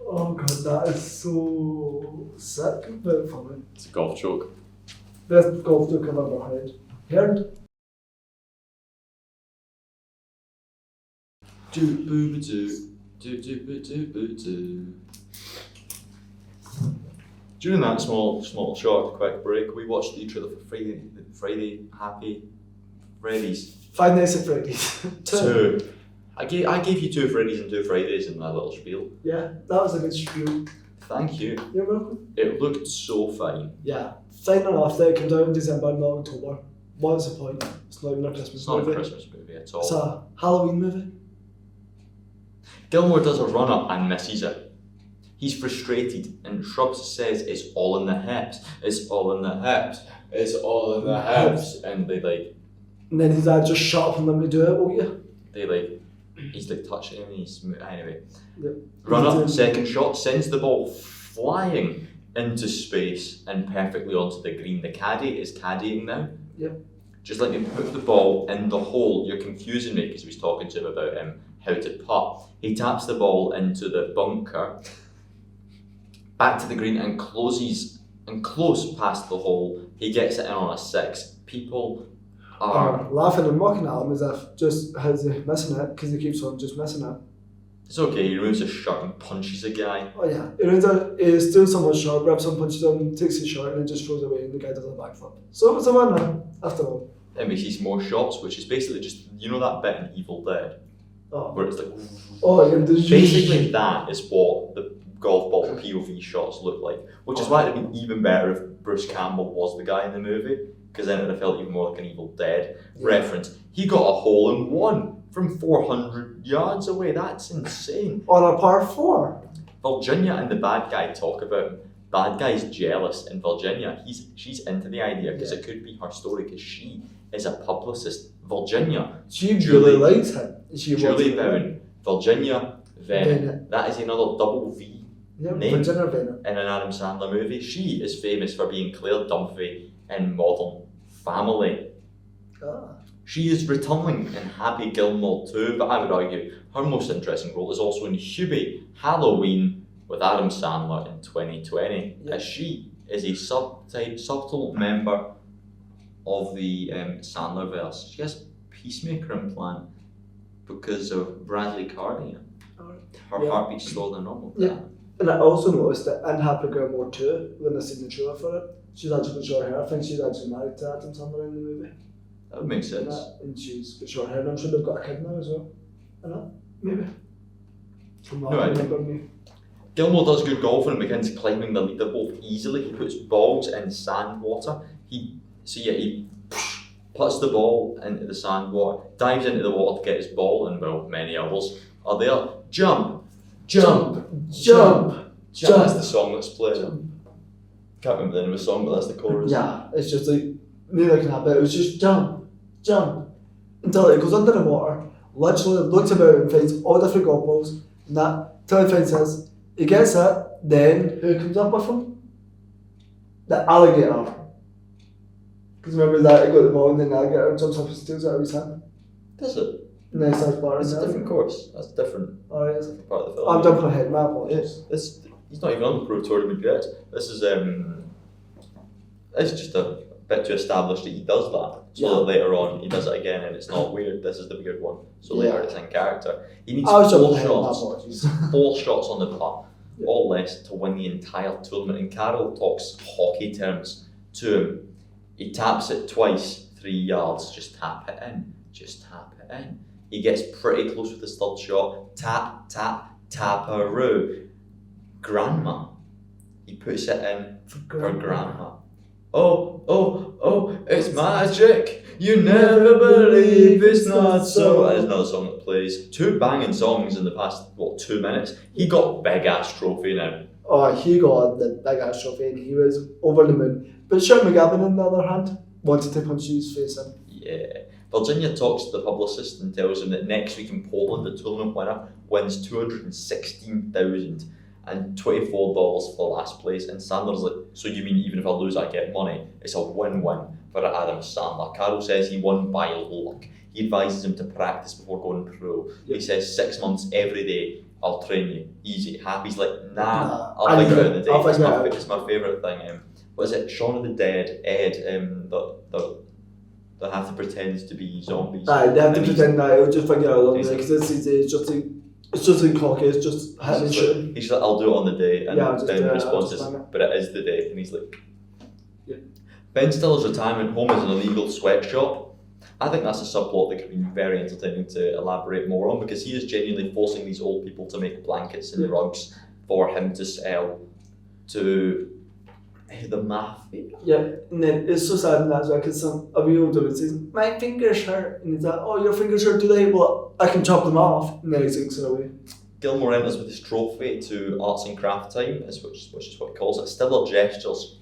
Oh god, that is so sick but funny. It's a golf joke. Best golf joke I've ever heard. Heard? During that small short quick break, we watched the trailer for Friday Happy Freddy's 5 Nights at Freddy's. 2. I gave you 2 Freddy's and 2 Fridays in that little spiel. Yeah, that was a good spiel. Thank you. You're welcome. It looked so fine. Yeah, fine enough that it comes out in December, not October. What's the point? It's not even a Christmas It's not movie. a Christmas movie at all. It's a Halloween movie. Gilmore does a run-up and misses it. He's frustrated and Shrubs says it's all in the hips. It's all in the hips. It's all in the hips. And And then his dad just shut up and let me do it, won't you? he's touching him and anyway. Yep. Run-up, second shot, sends the ball flying into space and perfectly onto the green. The caddy is caddying now. Yep. Just let me put the ball in the hole. You're confusing me because he was talking to him about how to putt. He taps the ball into the bunker, back to the green and close past the hole. He gets it in on a 6. People are... laughing and mocking at him as if just how's he missing it because he keeps on just missing it. It's okay, he removes his shirt and punches a guy. Oh yeah, he steals someone's shirt, grabs some, punches him, takes his shirt and then just throws it away and the guy does a backflip. So it was a winner after all. Then we see more shots, which is basically just, you know that bit in Evil Dead? Oh, Where it's like... oh yeah, Basically that is what the golf ball POV shots look like, which is why it would have been even better if Bruce Campbell was the guy in the movie, because then it would have felt even more like an Evil Dead reference. He got a hole in one from 400 yards away. That's insane. on a par 4. Virginia and the bad guy talk about him. Bad guy's jealous, and Virginia, she's into the idea because it could be her story because she is a publicist. Virginia, She Julie- really likes him. She Julie wants Bowen, Virginia Venom. Bennett. That is another double V Yeah, name. Virginia Bennett. in an Adam Sandler movie. She is famous for being Claire Dunphy in Modern Family. Ah. She is returning in Happy Gilmore too, but I would argue her most interesting role is also in Hubie Halloween with Adam Sandler in 2020, Yeah. as she is a subtle member of the Sandlerverse. She has a peacemaker implant because of Bradley Cardigan. Alright. Her Yeah. heart beats slower than normal. Yeah. And I also noticed that in Happy Gilmore 2, when I seen the trailer for it, she's actually got short hair. I think she's actually married to Adam Sandler in the movie. That would make sense. And she's got short hair, and I'm sure they've got a kid now as well. I know, maybe. No, Gilmore does good golfing and begins climbing the leaderboard easily. He puts balls in sand water. He puts the ball into the sand water, dives into the water to get his ball, and well, many others are there. Jump. That's the song that's played. Can't remember the name of the song, but that's the chorus. Yeah, it's just like, neither can have it. It was just jump. Until it goes under the water, literally looks about and finds all different golf balls, and that, till he finds his. He gets it, then who comes up with him? The alligator. Because remember that, he got the ball and then the alligator jumps up and steals it out of his hand. Does it? And then he starts barring It's a different course. That's a different Alright, is it? part of the film. I'm jumping ahead, my apologies. He's not even on the Pro Tournament yet. This is it's just a bit to establish that he does that, so that later on he does it again and it's not weird. This is the weird one, so later it's in character. He needs I was jumping 4 ahead, my shots, apologies. 4 shots on the putt, or less, to win the entire tournament. And Carroll talks hockey terms to him. He taps it twice, 3 yards. Just tap it in. He gets pretty close with his third shot. Taparoo. Grandma. He puts it in for grandma. Oh, it's magic. You never believe it's not so. And there's another song that plays. 2 banging songs in the past, 2 minutes. He got big ass trophy now. Oh, he got the big ass trophy and he was over the moon. But Sean McGavin, on the other hand, wanted to punch his face in. Yeah. Virginia talks to the publicist and tells him that next week in Poland, the tournament winner wins $216,000 and $24 for last place. And Sandler's like, so you mean even if I lose, I get money? It's a win-win for Adam Sandler. Carroll says he won by luck. He advises him to practice before going pro. He says 6 months every day. I'll train you. Easy. Happy's like, nah, I'll figure it out in the day. It's my favourite thing. What is it? Shaun of the Dead, Ed, they have to pretend to be zombies. Aye, they have to pretend that he'll just figure it out along the way, because it's just like cocky, it's just hitting and shooting. He's like, I'll do it on the day, and then the response is, it. but it is the day, and he's like, Ben Stiller's retirement home is an illegal sweatshop. I think that's a subplot that could be very entertaining to elaborate more on, because he is genuinely forcing these old people to make blankets and rugs for him to sell to the mafia. Yeah, and then it's so sad in that as well, because a wee old dude says, my fingers hurt, and he's like, oh, your fingers hurt, do they? Well, I can chop them off, and then he takes it away. Gilmore enters with his trophy to arts and craft time, which is what he calls it. Stiller gestures.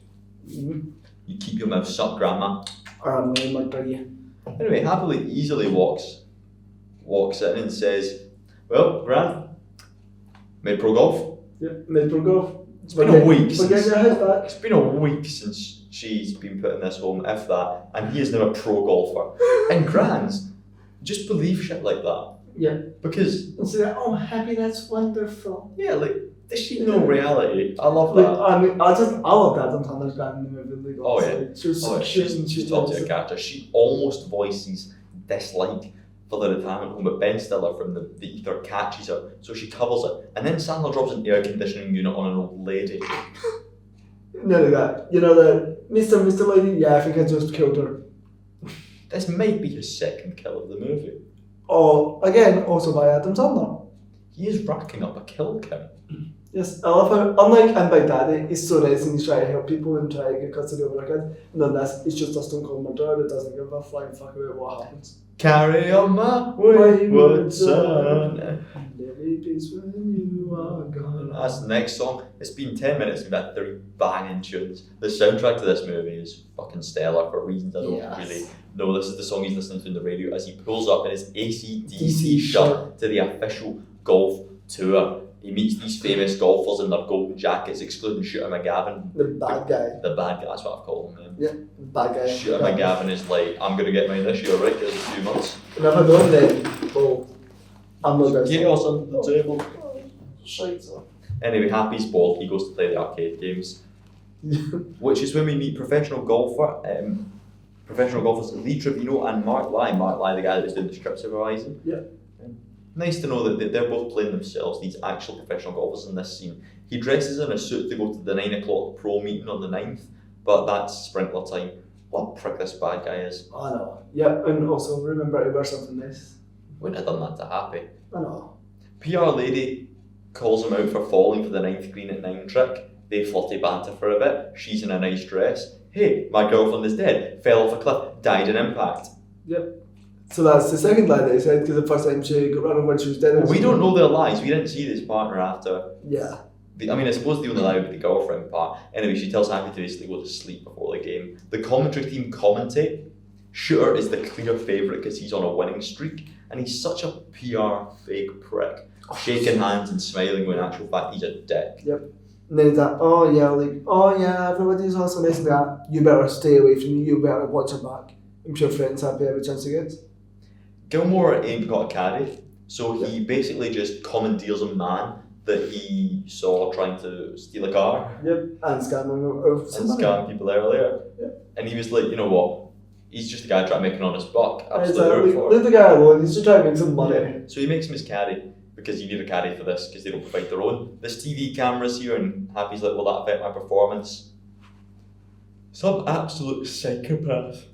Mm-hmm. You keep your mouth shut, Grandma. Or I'm going to murder you. Anyway, happily, easily walks in and says, well, Gran, made pro golf. Yeah, made pro golf. It's been a week It's been a week since she's been put in this home, if that, and he is now a pro golfer. And Grans just believe shit like that. Yeah. Because and say, oh, happy, that's wonderful. Yeah, like, does she know reality? I love that. I mean, I love that Adam Sandler's grand in the movie. Oh yeah. Like, she's top tier character. She almost voices dislike for the retirement home, but Ben Stiller from the ether catches her, so she covers it, and then Sandler drops an air conditioning unit on an old lady. No, that. You know that Mr. Lady? Yeah, I think I just killed her. This might be his second kill of the movie. Oh, again, also by Adam Sandler. He is racking up a kill count. Yes, I love how, unlike in Big Daddy, he's so nice and he's trying to help people and try to get custody over a kid. And then this, he's just a stone cold murderer that doesn't give a flying fuck about what happens. Carry on my wayward son. There may be peace when you are gone. That's the next song. It's been 10 minutes, we've had 3 banging tunes. The soundtrack to this movie is fucking stellar for reasons I don't really know. This is the song he's listening to on the radio as he pulls up in his AC/DC shirt to the official golf tour. He meets these famous golfers in their golden jackets, excluding Shooter McGavin. The bad guy. The bad guy, that's what I've called him. Yeah, the bad guy. Shooter McGavin is like, I'm going to get mine this year, right? Because it's 2 months. And if I don't, then, well, I'm not going to chaos on the table. Shite. Anyway, Happy's bored. He goes to play the arcade games, which is when we meet professional golfers Lee Trevino and Mark Lai. Mark Lai, the guy that was doing the strip supervising. Yeah. Nice to know that they're both playing themselves, these actual professional golfers in this scene. He dresses in a suit to go to the 9 o'clock pro meeting on the 9th, but that's sprinkler time. What a prick this bad guy is. I know. Yeah, and also remember to wear something nice. Wouldn't have done that to Happy. I know. PR lady calls him out for falling for the 9th green at 9 trick. They flirty banter for a bit. She's in a nice dress. Hey, my girlfriend is dead. Fell off a cliff. Died in impact. Yep. So that's the second lie that he said, because the first time she got run over when she was dead. Well, we don't know their lies. We didn't see this partner after. Yeah. I suppose the only lie would be the girlfriend part. Anyway, she tells Happy to basically go to sleep before the game. The commentary team commentate. Shooter is the clear favourite because he's on a winning streak, and he's such a PR fake prick. Shaking hands and smiling when in actual fact he's a dick. Yep. And then he's like, oh yeah, everybody's also missing that. You better stay away from me, you better watch your back. I'm sure Fred's happy every chance he gets. Gilmore ain't got a caddy, so he basically just commandeers a man that he saw trying to steal a car. Yep. And Scam people earlier. Yep. And he was like, you know what? He's just a guy trying to make an honest buck. Absolutely. Absolutely. Leave the guy alone, he's just trying to make some money. So he makes him his caddy, because you need a caddy for this, because they don't provide their own. There's TV cameras here, and Happy's like, will that affect my performance? Some absolute psychopath.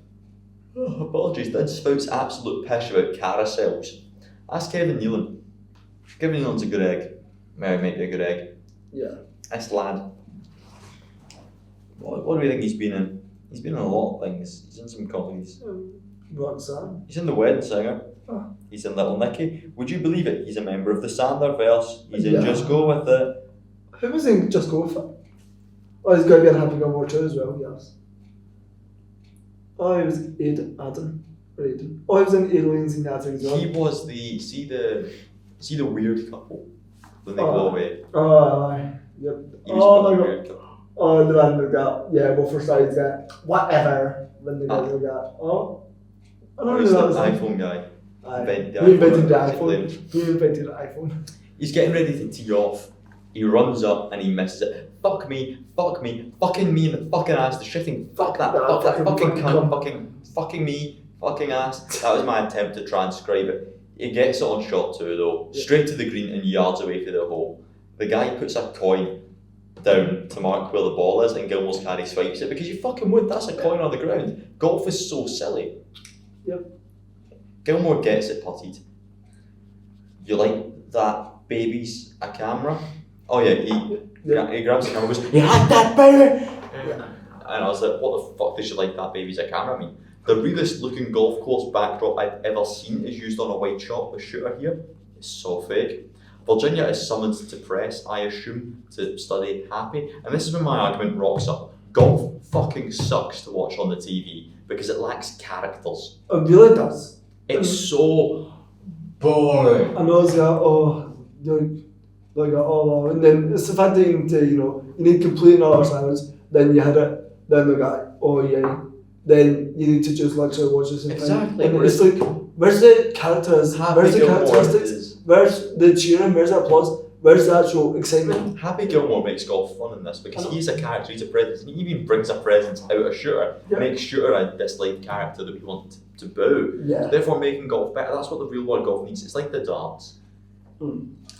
Oh, apologies, that spouts absolute pish about carousels. Ask Kevin Nealon. Kevin Nealon's a good egg. Might be a good egg. Yeah. Nice lad. What do we think he's been in? He's been in a lot of things. He's in some comedies. Roxanne. He's in The Wedding Singer. Oh. He's in Little Nicky. Would you believe it? He's a member of the Sandlerverse. He's in Yeah. Just Go With It. Who was in Just Go With It? Oh, he's going to be in Happy Gilmore too as well, yes. Oh, he was Adam. Or Aiden. Oh, he was in Aliens in that as well. He was see the weird couple when they go away. Oh, aye. Yep. He was Oh, the my weird God. couple. Oh, the man who got, yeah, well, for started that, whatever, when the guy who got, oh. I don't He's know the that was iPhone guy. He invented the iPhone. Claimed. He invented the iPhone. He's getting ready to tee off. He runs up and he misses it. Fucking me in the fucking ass, the shitting, fuck that fucking cunt, fucking me, fucking ass. That was my attempt to transcribe it. He gets it on shot too though, straight to the green and yards away for the hole. The guy puts a coin down to mark where the ball is and Gilmore's caddy swipes it because you fucking would, that's a coin on the ground. Golf is so silly. Yep. Gilmore gets it putted. You like that baby's a camera? Oh yeah, he grabs the camera and goes, you like that baby? Yeah. And I was like, what the fuck does you like that baby's a camera mean? The realest looking golf course backdrop I've ever seen is used on a white shot with Shooter here. It's so fake. Virginia is summoned to press, I assume, to study Happy. And this is when my argument rocks up. Golf fucking sucks to watch on the TV because it lacks characters. It really does. It's so boring. I know it's and then it's the fact that you need complete utter silence, then you hit it, then the guy, oh yeah, then you need to just literally watch this. Exactly. And it's like, where's the characters? Where's the characteristics? Where's the cheering? Where's the applause? Where's the actual excitement? Happy Gilmore makes golf fun in this because he's a character, he's a presence, and he even brings a presence out of Shooter, makes Shooter a disliked character that we want to boo. Yeah. Therefore making golf better. That's what the real world golf needs. It's like the darts.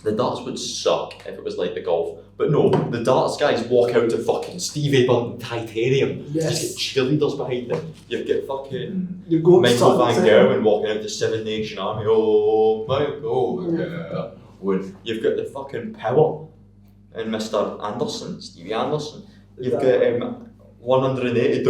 The darts would suck if it was like the golf. But no, the darts guys walk out to fucking Stevie Bunton Titanium. Yes. You just get cheerleaders behind them. You get fucking Michael Van Gerwen walking out to Seven Nation Army. Oh, Michael, yeah. You've got the fucking Power and Mr. Anderson, Stevie Anderson. You've got 180.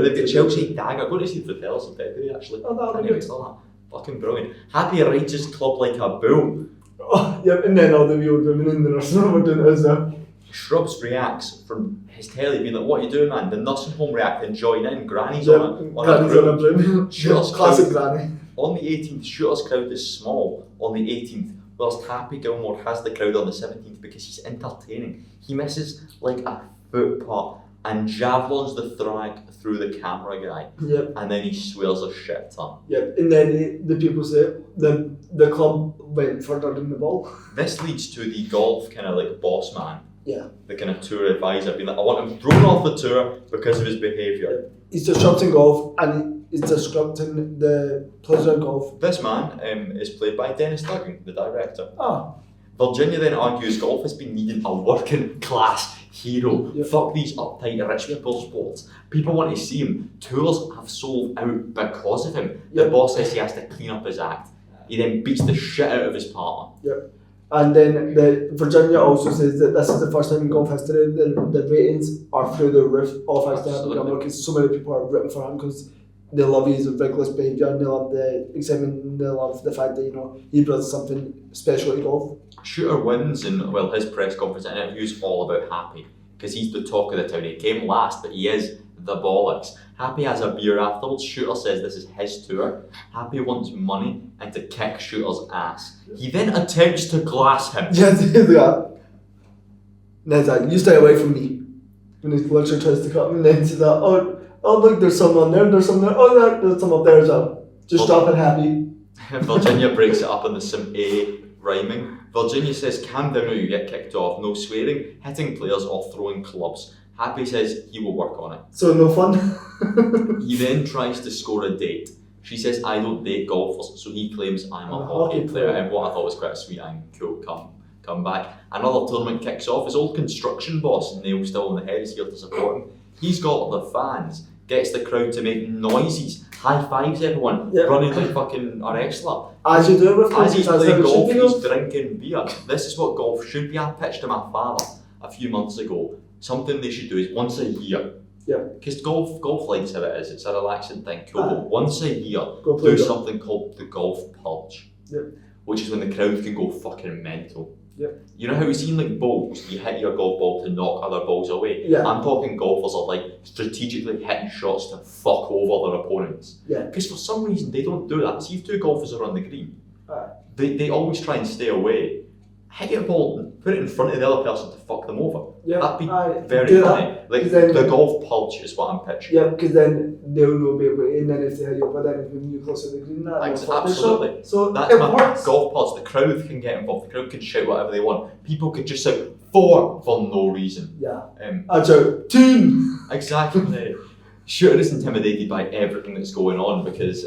They've got Chelsea Dagger. Go to see the Palace in February actually. Anyway, it's all that. Fucking brilliant. Happy rides his club like a bull. Oh, yep, and then all the weird women in the nursing home are doing it as well. Shrubs reacts from his telly being like, what are you doing, man? The nursing home react and join in. Granny's on a broom. Shooter's classic granny. On the 18th, Shooter's crowd is small on the 18th, whilst Happy Gilmore has the crowd on the 17th because he's entertaining. He misses like a foot putt and javelins the thrag through the camera guy. Yep. And then he swears a shit ton. Yep, and then the people say the club went further than the ball. This leads to the golf kind of like boss man. Yeah. The kind of tour advisor being like, I want him thrown off the tour because of his behaviour. He's disrupting golf and he's disrupting the pleasure of golf. This man is played by Dennis Duggan, the director. Ah. Virginia then argues golf has been needing a working class hero. Yep. Fuck these uptight rich people sports. People want to see him. Tours have sold out because of him. The Yep. boss says he has to clean up his act. He then beats the shit out of his partner. Yep. And then Virginia also says that this is the first time in golf history the ratings are through the roof of Happy Gilmore, because so many people are rooting for him because they love his reckless behaviour and they love the excitement and they love the fact that, you know, he brings something special to golf. Shooter wins in, well, his press conference interview's all about Happy because he's the talk of the town. He came last, but he is the bollocks. Happy has a beer afterwards. Shooter says this is his tour. Happy wants money and to kick Shooter's ass. He then attempts to glass him. Yes, yeah. And he's like, you stay away from me. When his literally tries to cut him, and then he's like, oh look, there's some on there, there's some there, oh there's some up there as well. Just stop it, Happy. Virginia breaks it up into some A rhyming. Virginia says, calm down or you get kicked off. No swearing, hitting players or throwing clubs. Happy says he will work on it. So no fun. He then tries to score a date. She says, I don't date golfers, so he claims I'm a hockey player. And what I thought was quite a sweet and cool come back. Another tournament kicks off. His old construction boss, Neil Still in the Head, is here to support him. He's got the fans, gets the crowd to make noises, high fives everyone, running like fucking a wrestler. As you do with as he's playing golf, he's drinking beer. This is what golf should be. I pitched to my father a few months ago. Something they should do is once a year. Yeah. Because golf likes how it is. It's a relaxing thing. Cool. But once a year, do something called the golf pulse. Yep. Which is when the crowd can go fucking mental. Yep. You know how you've seen like bowls, you hit your golf ball to knock other balls away? Yeah. I'm talking golfers are like strategically hitting shots to fuck over their opponents. Yeah. Because for some reason they don't do that. See if two golfers are on the green, they always try and stay away. Hit your ball and put it in front of the other person to fuck them over. Yeah. That'd be very funny. Like then, the golf pulse is what I'm picturing. Yeah, because then they'll know be able to, and then if they hit you, but then if you move closer to the green, Absolutely. So that's it my works. golf pulse. The crowd can get involved. The crowd can shout whatever they want. People could just shout for no reason. Yeah. I shout team. Exactly. Shooter is intimidated by everything that's going on because,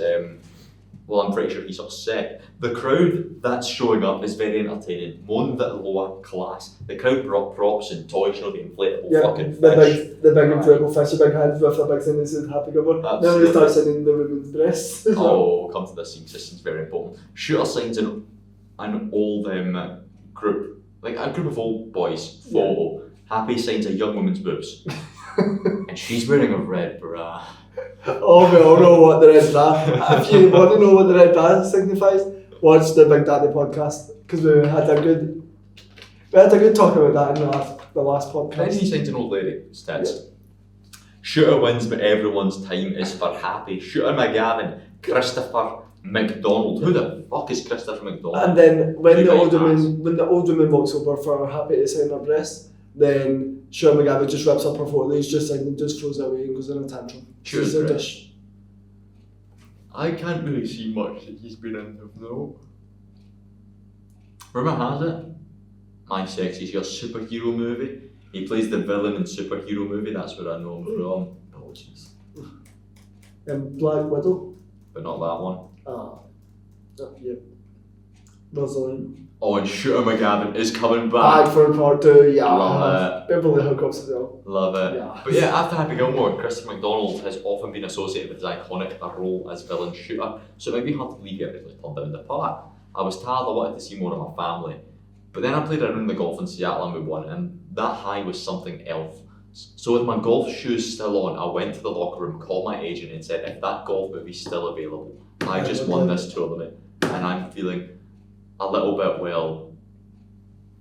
well, I'm pretty sure he's upset. The crowd that's showing up is very entertaining. Moan that lower class. The crowd brought props and toys, you know, the inflatable fucking fish. The big inflatable fish, the big head with a big thing that says Happy Gilmore. Then we start singing the women's breasts. Oh, we'll come to this scene. This scene's very important. Shooter signs an old group, like a group of old boys photo. Yeah. Happy signs a young woman's boobs. And she's wearing a red bra. Oh, we all know what the red bra. If you want to know what the red bra signifies, watch the Big Daddy podcast because we had a good talk about that in the last podcast. Then he signs an old lady. Stats. Yeah. Shooter wins, but everyone's time is for Happy. Shooter McGavin, Christopher McDonald. Who the fuck is Christopher McDonald? And then when the old woman walks over for Happy to sign her breast, then Shooter McGavin just rips up her photo. He's just like just throws it away and goes in a tantrum. I can't really see much that he's been in of no. Rumour has it, My Sexy's your superhero movie. He plays the villain in superhero movie, that's where I know him from. Apologies. And Black Widow? But not that one. Yeah. Rosalind. Oh, and Shooter McGavin is coming back. Back for part 2, yeah. Love it. Beverly Hookups as well. Love it. Yeah. But yeah, after Happy Gilmore, Christopher McDonald has often been associated with his iconic role as villain Shooter, so it might be hard to believe he originally turned down the part. I was tired, I wanted to see more of my family. But then I played around the golf in Seattle and we won, and that high was something else. So with my golf shoes still on, I went to the locker room, called my agent and said, if that golf movie's still available, I just won this tournament, and I'm feeling a little bit, well,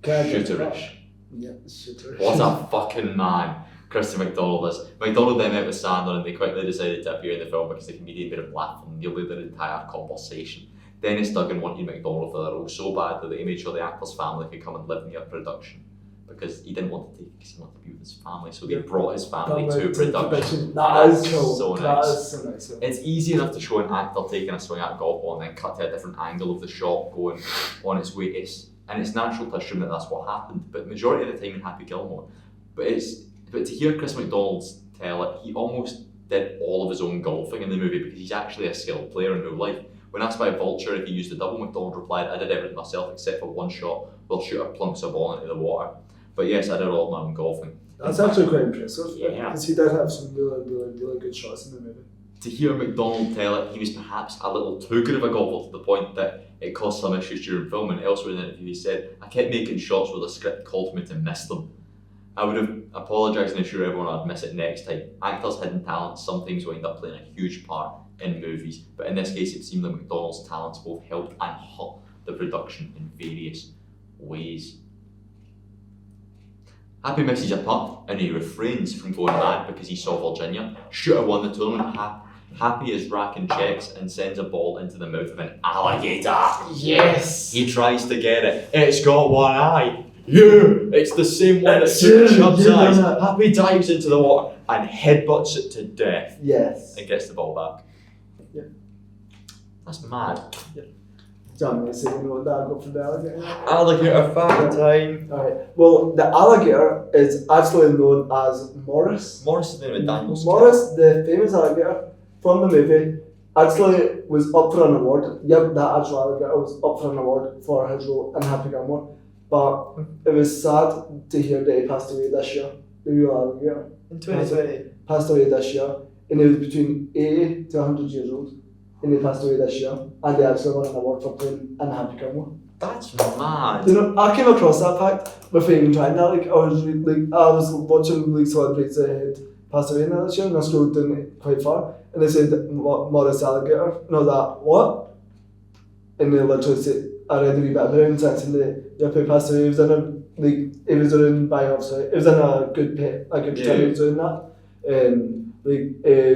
shooterish. Yeah, shooterish. What a fucking man Christopher McDonald is. McDonald then met with Sandler and they quickly decided to appear in the film because the comedian made him laugh for nearly their entire conversation. Dennis Duggan wanted McDonald for the role so bad that he made sure the actor's family could come and live near production because he didn't want to take it because he wanted to be with his family, so they brought his family to production. That is cool. So that nice. Is so nice. It's easy enough to show an actor taking a swing at a golf ball and then cut to a different angle of the shot going on its way. And it's natural to assume that that's what happened, but majority of the time in Happy Gilmore. But to hear Chris McDonald tell it, he almost did all of his own golfing in the movie because he's actually a skilled player in real life. When asked by Vulture if he used the double, McDonald replied, I did everything myself except for one shot while Shooter plunks a ball into the water. But yes, I did all of my own golfing. That's actually quite impressive. Yeah. Because he did have some really, really, really good shots in the movie. To hear McDonald tell it, he was perhaps a little too good of a golfer to the point that it caused some issues during filming. Elsewhere in the interview, he said, "I kept making shots where the script called me to miss them. I would have apologised and assured everyone I'd miss it next time. Actors' hidden talents sometimes wind up playing a huge part in movies, but in this case it seemed that McDonald's talents both helped and hurt the production in various ways." Happy misses a putt and he refrains from going mad because he saw Virginia. Shooter won the tournament. Happy is racking checks and sends a ball into the mouth of an alligator. Yes! He tries to get it. It's got one eye. Yeah, it's the same one that took Chubb's eyes. Happy dives into the water and headbutts it to death. Yes. And gets the ball back. Yeah. That's mad. Yeah. John, you know what that I got from the alligator? Alligator fact time. Alright. Well, the alligator is actually known as Morris. Morris is the name of Daniel's Morris, the famous alligator from the movie, actually was up for an award. Yep, that actual alligator was up for an award for his role in Happy Gilmore. But it was sad to hear that he passed away this year. The real alligator. In 2020. Passed away this year. And he was between 80 to 100 years old. And he passed away this year. And they actually won an award for playing in Happy Gilmore. That's mad. You know, I came across that fact before even trying that. Like, I was watching like celebrities that had passed away in that this year, and I scrolled down quite far, and they said Morris alligator, and I was like, what? And they literally said, I read a wee bit about him saying that he passed away. He was in a he was doing by obviously it was in a good tribute doing that, and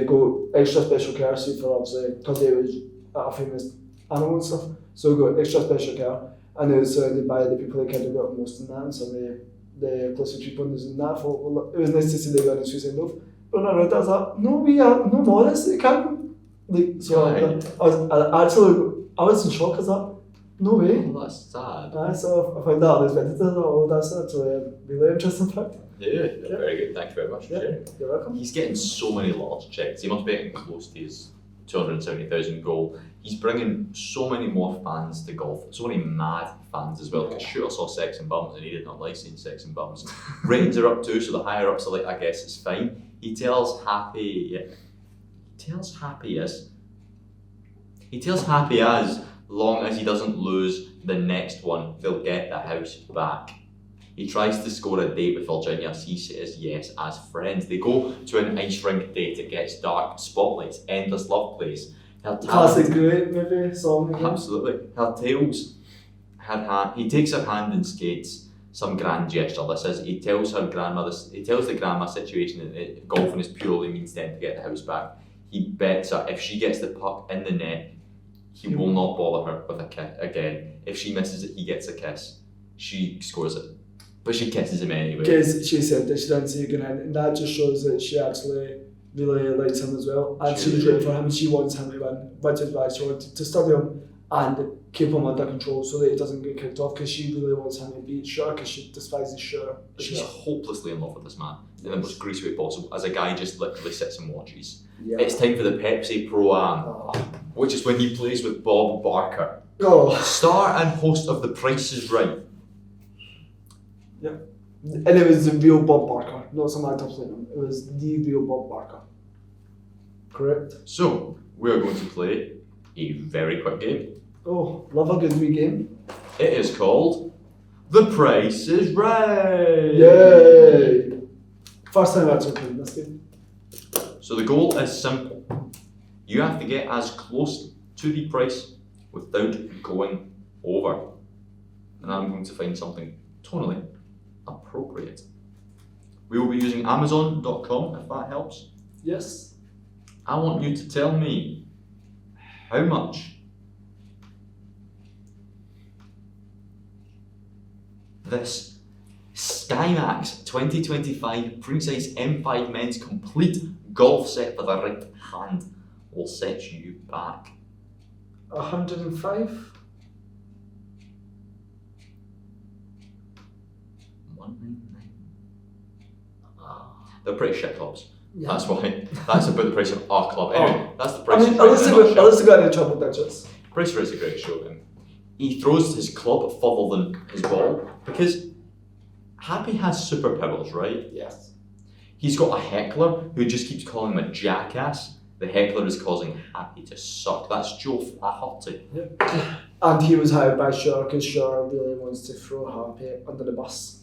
go extra special care for obviously because he was a famous animal and stuff, so go extra special care. And it was surrounded by the people that cared about most in that, and some of the closer people in that. Well, it was nice to see they got a suicide note. But when I read that, I was like, no Morris, they can't. Like, so I was in shock. I was like, no way. Oh, that's sad. So I found that unexpected. I thought, oh, that's actually a really interesting fact. Yeah, very good. Thank you very much for sharing. You're welcome. He's getting so many large checks. He must be getting close to his 270,000 goal. He's bringing so many more fans to golf, so many mad fans as well, because Shooter saw sex and bums and he did not like seeing sex and bums. Ratings are up too, so the higher ups are like, I guess it's fine. He tells Happy as long as he doesn't lose the next one, they'll get the house back. He tries to score a date with Virginia. She says yes as friends. They go to an ice rink date. It gets dark, spotlights, endless love plays. Classic great movie song. Absolutely. Her tails had hand. He takes her hand and skates. Some grand gesture. This is. He tells the grandma situation that golfing is purely means then to get the house back. He bets her if she gets the puck in the net, he will not bother her with a kick again. If she misses it, he gets a kiss. She scores it. But she kisses him anyway. Because she said that she didn't see it goodnight, and that just shows that she actually really likes him as well. And she was rooting for him, and she wants him to win, which is why she wanted to study him and keep him under control so that he doesn't get kicked off, because she really wants him to beat Shooter, because she despises Shooter. She's hopelessly in love with this man in the most greasy way possible, as a guy just literally sits and watches. Yeah. It's time for the Pepsi Pro-Am, which is when he plays with Bob Barker. Star and host of The Price is Right. Yeah. And it was the real Bob Barker, not some actor playing him. It was the real Bob Barker. Correct? So, we are going to play a very quick game. Oh, love a good wee game. It is called The Price is Right. Yay! First time actually playing this game. So the goal is simple. You have to get as close to the price without going over. And I'm going to find something tonally appropriate. We will be using Amazon.com if that helps. Yes. I want you to tell me how much this SkyMax 2025 Precise M5 Men's Complete Golf Set for the right hand will set you back. 105? 199. They're pretty shit clubs. Yeah. That's why. That's about the price of our club. Anyway, that's the price. I mean, at least they got any trouble digits. Price Right's a great show. He throws his club further than his ball because Happy has superpowers, right? Yes. He's got a heckler who just keeps calling him a jackass The heckler is causing Happy to suck. That's Joe Flaherty. And he was hired by Shaw because Shaw really wants to throw Happy under the bus.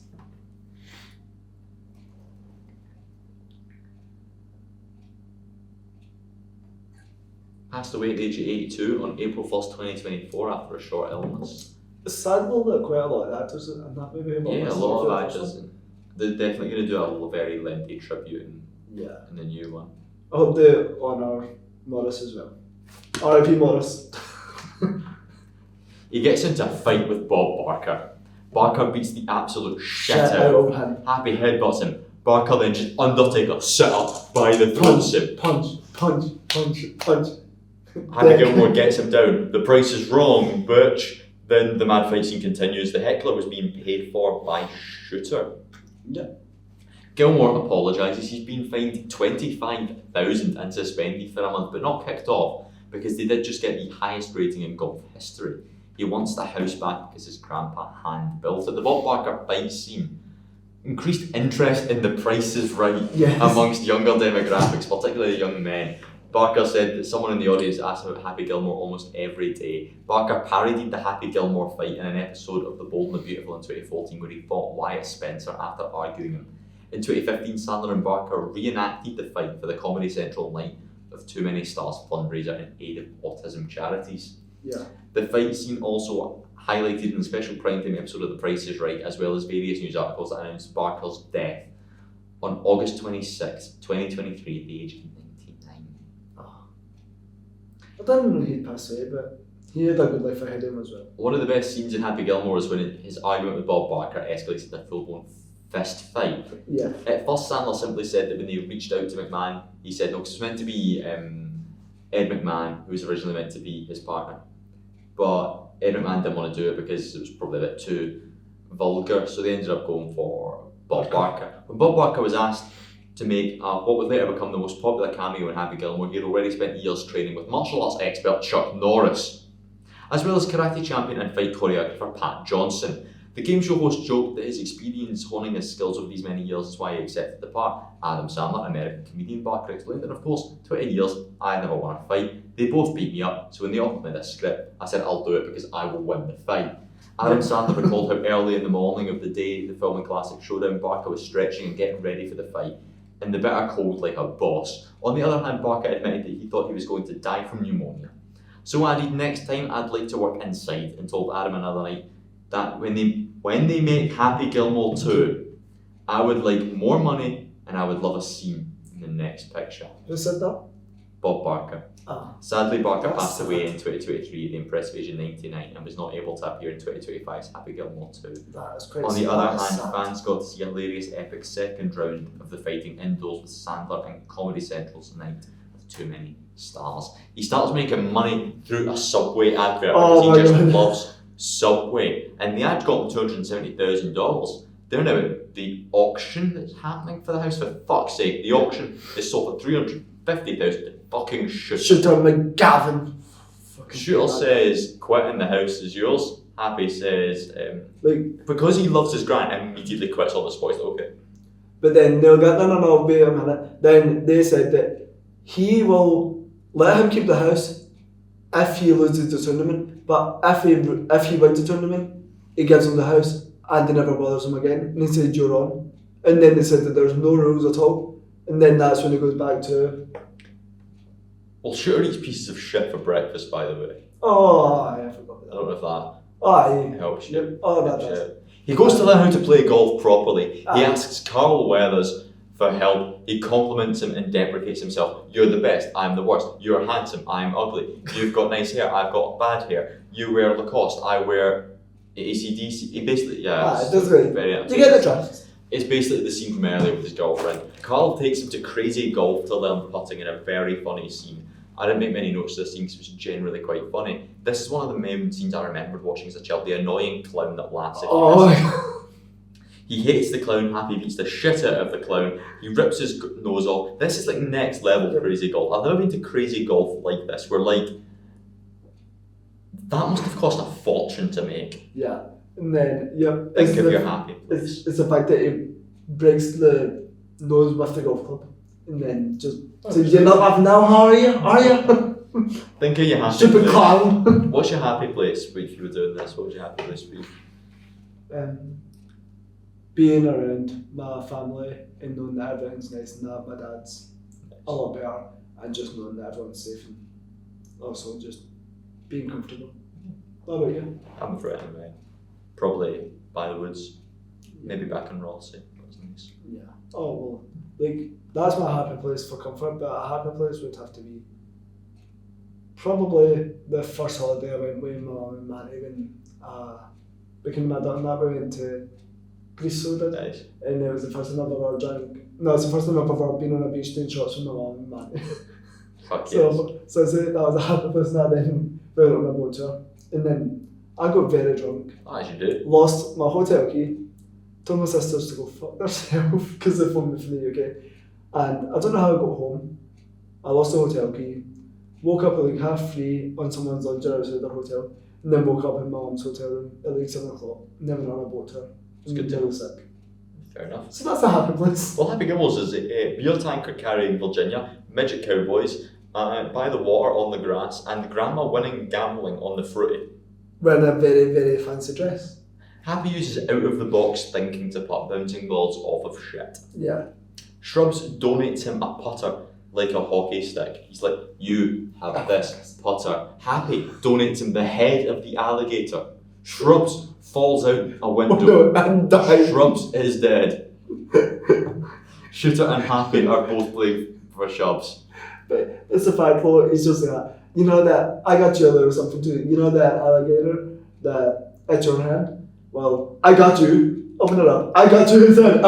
Passed away at the age of 82 on April 1st, 2024 after a short illness. Sandler got quite a lot of actors in that movie. Yeah, a lot of actors. They're definitely going to do a very lengthy tribute in the new one. I hope they honour Morris as well. R.I.P. Morris. He gets into a fight with Bob Barker. Barker beats the absolute shit out of of him. Happy headbutts him. Barker then just Undertaker sit up by the throats him. Punch. Happy Gilmore gets him down. The price is wrong, bitch. Then the mad fight scene continues. The heckler was being paid for by Shooter. Yeah. Gilmore apologises. He's been fined $25,000 and suspended for a month, but not kicked off because they did just get the highest rating in golf history. He wants the house back because his grandpa hand built it. The Bob Barker fight scene increased interest in The Price is Right amongst younger demographics, particularly young men. Barker said that someone in the audience asked him about Happy Gilmore almost every day. Barker parodied the Happy Gilmore fight in an episode of The Bold and the Beautiful in 2014 where he fought Wyatt Spencer after arguing him. In 2015, Sandler and Barker reenacted the fight for the Comedy Central night of Too Many Stars fundraiser in aid of autism charities. Yeah. The fight scene also highlighted in a special primetime episode of The Price is Right, as well as various news articles that announced Barker's death on August 26, 2023 at the age of 99. I didn't know he'd passed away, but he had a good life ahead of him as well. One of the best scenes in Happy Gilmore is when his argument with Bob Barker escalates into a full-blown fist fight. Yeah. At first, Sandler simply said that when they reached out to McMahon, he said no, because it was meant to be Ed McMahon, who was originally meant to be his partner. But Ed McMahon didn't want to do it because it was probably a bit too vulgar, so they ended up going for Bob Barker. When Bob Barker was asked to make what would later become the most popular cameo in Happy Gilmore, he had already spent years training with martial arts expert Chuck Norris, as well as karate champion and fight choreographer Pat Johnson. The game show host joked that his experience honing his skills over these many years is why he accepted the part. Adam Sandler, American comedian, Barker explained, and of course, 20 years, I never won a fight. They both beat me up, so when they offered me this script, I said I'll do it because I will win the fight. Adam Sandler recalled how early in the morning of the day the filming classic showdown, Barker was stretching and getting ready for the fight, in the bitter cold like a boss. On the other hand, Barker admitted that he thought he was going to die from pneumonia. So added, next time I'd like to work inside, and told Adam another night that when they make Happy Gilmore 2, I would like more money and I would love a scene in the next picture. Who said that? Bob Barker. Ah. Sadly, Barker passed sad. away in 2023 at the impressive age of 99 and was not able to appear in 2025's Happy Gilmore 2. That is quite On the sad. other That is hand, sad. fans got to see a hilarious epic second round of the fighting indoors with Sandler and Comedy Central's night with Too Many Stars. He starts making money through a Subway advert because he just loves Subway. And the ad got him $270,000. They're now at the auction that's happening for the house. For fuck's sake, the auction is sold for $350,000. Fucking Shooter. Shooter McGavin. Shooter says, quitting the house is yours. Happy says, because he loves his grant, immediately quits on the spot. He's like, okay. But then they'll get, no, wait a minute. Then they said that he will let him keep the house if he loses the tournament, but if he wins the tournament, he gives him the house and he never bothers him again. And he said, you're on. And then they said that there's no rules at all. And then that's when it goes back to... Well, Shooter eats pieces of shit for breakfast, by the way. Oh, I forgot I that. don't know if that Oh, helps you. Oh, that does. He goes to learn how to play golf properly. He Ah. asks Carl Weathers for help. He compliments him and deprecates himself. You're the best, I'm the worst. You're handsome, I'm ugly. You've got nice hair, I've got bad hair. You wear Lacoste, I wear AC/DC. He basically, It does good. very You get the drift. It's basically the scene from earlier with his girlfriend. Carl takes him to crazy golf to learn putting in a very funny scene. I didn't make many notes of this scene because it was generally quite funny. This is one of the main scenes I remembered watching as a child, the annoying clown that laughs at you. Oh, He hates the clown, Happy beats the shit out of the clown, he rips his nose off. This is like next level crazy golf. I've never been to crazy golf like this, where like, that must have cost a fortune to make. yeah. And then, Think if you're happy. It's the fact that he breaks the nose with the golf club. and then just so you're not laughing now, how are you? Are you? Think of your happy Stupid place. clown. What's your happy place if you were doing this? What was your happy place for you? Being around my family and knowing that everything's nice and that my dad's a lot better, and just knowing that everyone's safe and also just being comfortable. What about you? I'm afraid anyway. Probably by the woods. Maybe back in Rothsay. That's nice. Yeah. Oh well, like that's my happy place for comfort, but a happy place would have to be probably the first holiday I went with my mum and Matty when became an adult and that we went to Greece, so we did. Nice. And it was the first time I've ever drank. No, it's the first time I've ever been on a beach doing shots with my mum and Matty. Fuck yes. So I say that was a happy place, and then we went on a boat tour, and then I got very drunk. As you do. Lost my hotel key, told my sisters to go fuck themselves because they phoned me from the UK. And I don't know how I got home. I lost the hotel key, woke up at like 3:30 on someone's lunch outside the hotel, and then woke up in my mum's hotel room at like 7 o'clock, never on a boat tour. It's good to really know. sick. Fair enough. So that's a happy place. Well, Happy Gilmore's is a beer tanker carrying Virginia, midget cowboys, by the water on the grass, and grandma winning gambling on the fruity. Wearing a very, very fancy dress. Happy uses out of the box thinking to put bouncing balls off of shit. Yeah. Shrubs donates him a putter like a hockey stick. He's like, you have this putter. Happy donates him the head of the alligator. Shrubs falls out a window. And died. Shrubs is dead. Shooter and Happy are both playing for Shrubs. But it's the fact though, it's just that, you know that, I got you a little something too, you know that alligator that at your hand? Well, I got you, open it up, I got you inside.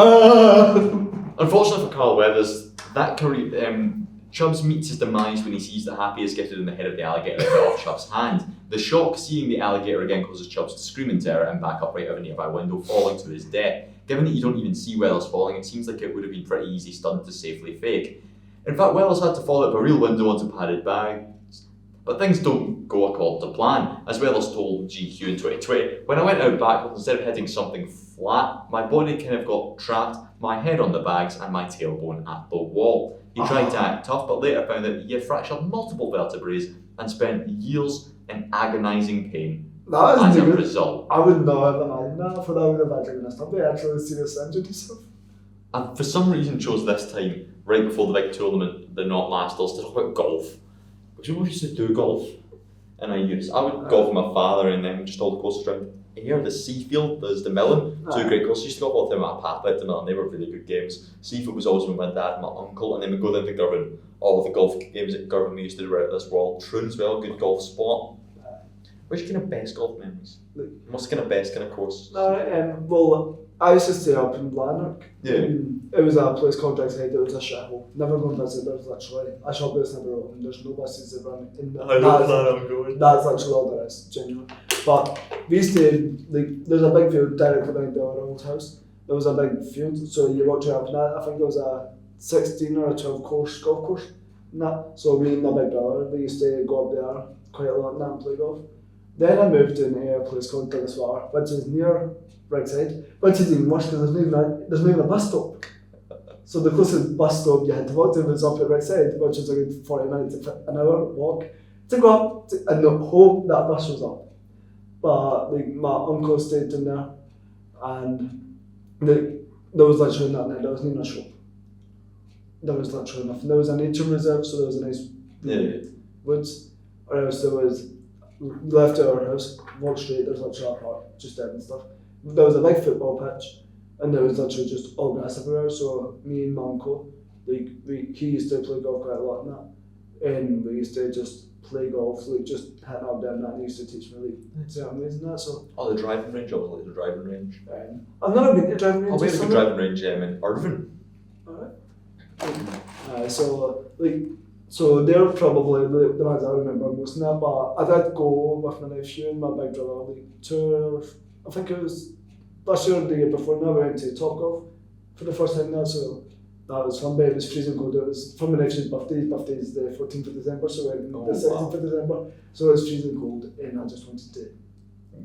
Unfortunately for Carl Weathers, that career, Chubbs meets his demise when he sees that Happy is gifted in the head of the alligator and cut off Chubbs' hand. The shock seeing the alligator again causes Chubbs to scream in terror and back up right out of a nearby window, falling to his death. Given that you don't even see Weathers falling, it seems like it would have been pretty easy stunt to safely fake. In fact, Weathers had to fall out of a real window onto padded bags. But things don't go according to plan. As Weathers told GQ in 2020, when I went out back, instead of hitting something flat, my body kind of got trapped, my head on the bags and my tailbone at the wall. He tried to act tough, but later found that he had fractured multiple vertebrae and spent years in agonising pain That as is a good. result. I would not have imagined that, for that would have actually been a stuff. They actually seriously injured himself. And for some reason chose this time, right before the big tournament, the Not Masters, to talk about golf. Because we used to do golf. And I would golf with my father and then just all the courses around here. The Seafield, there's the Millen, two great courses. I used to golf all the time at my papa at the Millen, they were really good games. Seafield was always with my dad and my uncle, and then we'd go down to Girvan. All of the golf games at Girvan we used to do right at this wall. Troon as well, good golf spot. What's your kind of best golf memories? What's kind of best kind of course? Well, I used to stay up in Lanark. Yeah. It was a place called Drexhead, it was a shithole. Never going to visit, there's literally a shop that's never open, there's no buses that run in the I don't plan on going. That's literally all there is, genuinely. But we stayed, like, there's a big field directly behind our old house. There was a big field, so you walked around that. I think it was a 16 or a 12 course golf course. And that. So me and my big brother, we used to go up there quite a lot and that and play golf. Then I moved to a place called Gallus, which is near Brightside, which is even worse because there's not even a bus stop. So the closest bus stop you had to walk to was up at Brightside, which is like 40 minutes, an hour walk to go up to, and hope that bus was up. But like my uncle stayed in there, and there was literally nothing. There wasn't even a shop. There was literally nothing. There was a nature reserve, so there was a nice woods, or else there was left at our house, walked straight. There's literally a park just there and stuff. There was a big football pitch, and there was literally just all grass everywhere. So me and my uncle, like he used to play golf quite a lot in that, and we used to just play golf, like just hitting up there and that. And he used to teach me like certain ways and that. So the driving range, I was like the driving range. I've never been to driving range. I went to the driving range in Irvine. Alright. So they're probably the ones I remember most of that, but I did go with my nephew and my big brother I think it was last year or the year before now, we went to Topgolf for the first time now, so that was fun, but it was freezing cold. It was from my nephew's birthday. His birthday is the 14th of December, so we went the 16th of December, so it was freezing cold and I just wanted to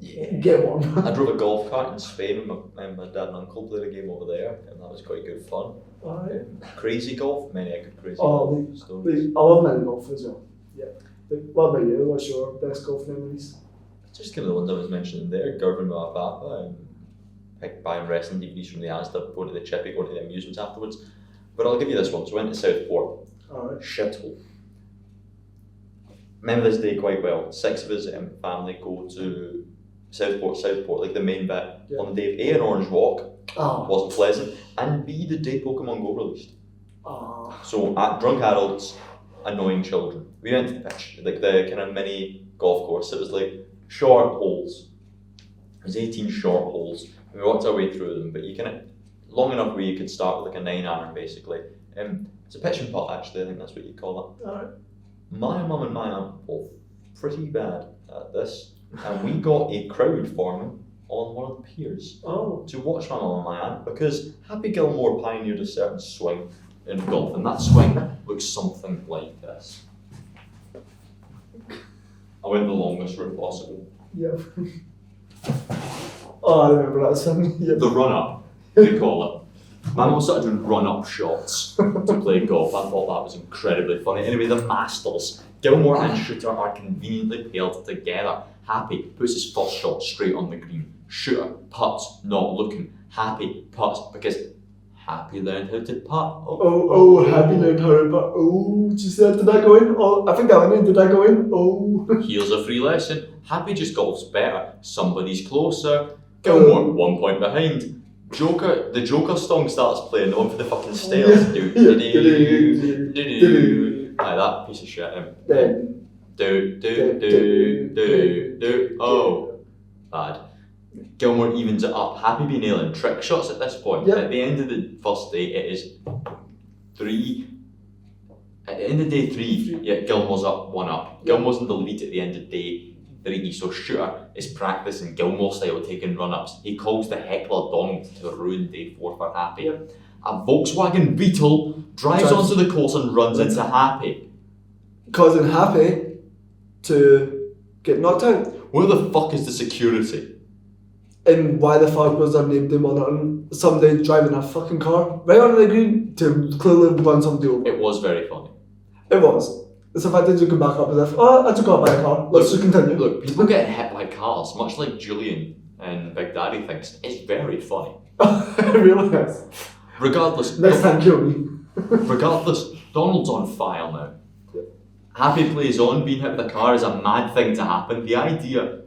Yeah. Get one. I drove a golf cart in Spain with my dad and uncle played a game over there, and that was quite good fun. Alright. Crazy golf, many a good crazy Oh, golf stories. I love many golf as well. Yeah. What about you? What's your best golf memories? Just kind of the ones I was mentioning there, Gervin with my papa, and buying wrestling DVDs from the Asda, going to the Chippy, going to the amusements afterwards. But I'll give you this one. So I went to Southport. Alright. Shithole. Remember this day quite well. 6 of us family go to Southport, like the main bit, on the day of A, an orange walk, wasn't pleasant, and B, the day Pokemon Go released. So drunk adults, annoying children. We went to the pitch, like the kind of mini golf course. It was like short holes. It was 18 short holes. We walked our way through them, but you can long enough where you could start with like a 9-iron basically. It's a pitch and putt actually, I think that's what you call it. Alright. My mum and my aunt were both pretty bad at this, and we got a crowd forming on one of the piers to watch my mum and my aunt, because Happy Gilmore pioneered a certain swing in golf, and that swing looks something like this. I went the longest route possible. Yep. I remember that song. Yep. The run-up, they call it. My mum started doing run-up shots to play golf. I thought that was incredibly funny. Anyway, the Masters. Gilmore and Shooter are conveniently paired together. Happy puts his first shot straight on the green. Shooter putts, not looking. Happy putts because Happy learned how to putt. Happy learned how to putt. Oh, she said, did that go in? Oh, I think that went in. Did that go in? Oh. Here's a free lesson. Happy just golfs better. Somebody's closer. Gilmore 1 point behind. The Joker song starts playing, the one for the fucking stairs. Like that piece of shit. Oh, bad. Gilmore evens it up. Happy be nailing trick shots at this point. Yep. At the end of the first day, it is 3. At the end of day 3, Gilmore's up 1 up. Gilmore's in the lead at the end of day 3, so Shooter is practicing Gilmore style taking run-ups. He calls the heckler Donald to ruin day 4 for Happy. Yep. A Volkswagen Beetle drives onto the course and runs into Happy, causing Happy to get knocked out. Where the fuck is the security? And why the fuck was their name monitoring somebody driving a fucking car right on the green to clearly run somebody over? It was very funny. It was. It's the fact that you can back up as if, I took out by a car, let's just continue. Look, people getting hit by cars, much like Julian and Big Daddy thinks, it's very funny. I realise. Regardless, Next time, kill me. Regardless, Donald's on fire now. Happy plays on, being hit with a car is a mad thing to happen. The idea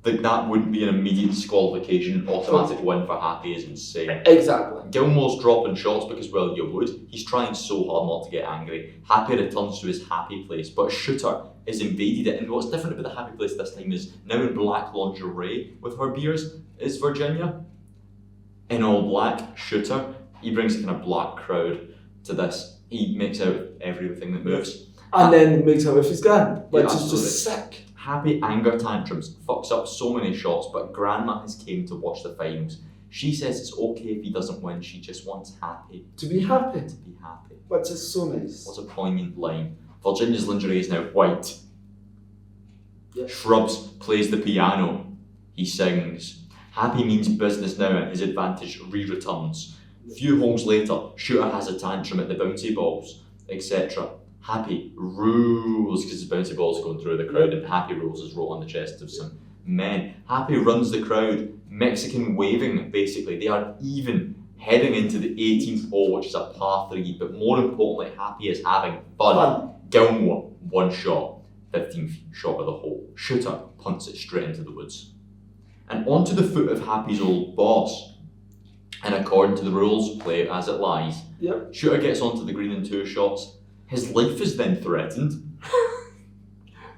that wouldn't be an immediate disqualification, automatic win for Happy is insane. Exactly. Gilmore's dropping shots because, well, you would. He's trying so hard not to get angry. Happy returns to his happy place, but Shooter has invaded it. And what's different about the happy place this time is now in black lingerie with her beers is Virginia. In all black, Shooter. He brings a kind of black crowd to this. He makes out everything that moves. And then makes out with his gun, which is absolutely. just sick. Happy anger tantrums, fucks up so many shots, but Grandma has came to watch the finals. She says it's okay if he doesn't win, she just wants Happy. To be happy. To be happy. Which is so nice. What a poignant line. Virginia's lingerie is now white. Yeah. Shrubs plays the piano. He sings. Happy means business now and his advantage re-returns. Few holes later, Shooter has a tantrum at the bouncy balls, etc. Happy rules because his bouncy ball's going through the crowd, and Happy rules is wrote on the chest of some men. Happy runs the crowd, Mexican waving basically. They are even heading into the 18th hole, which is a par 3, but more importantly, Happy is having fun. Gilmore, 1 shot, 15 feet short of the hole. Shooter punts it straight into the woods. And onto the foot of Happy's old boss. And according to the rules of play as it lies, Shooter gets onto the green in 2 shots. His life is then threatened.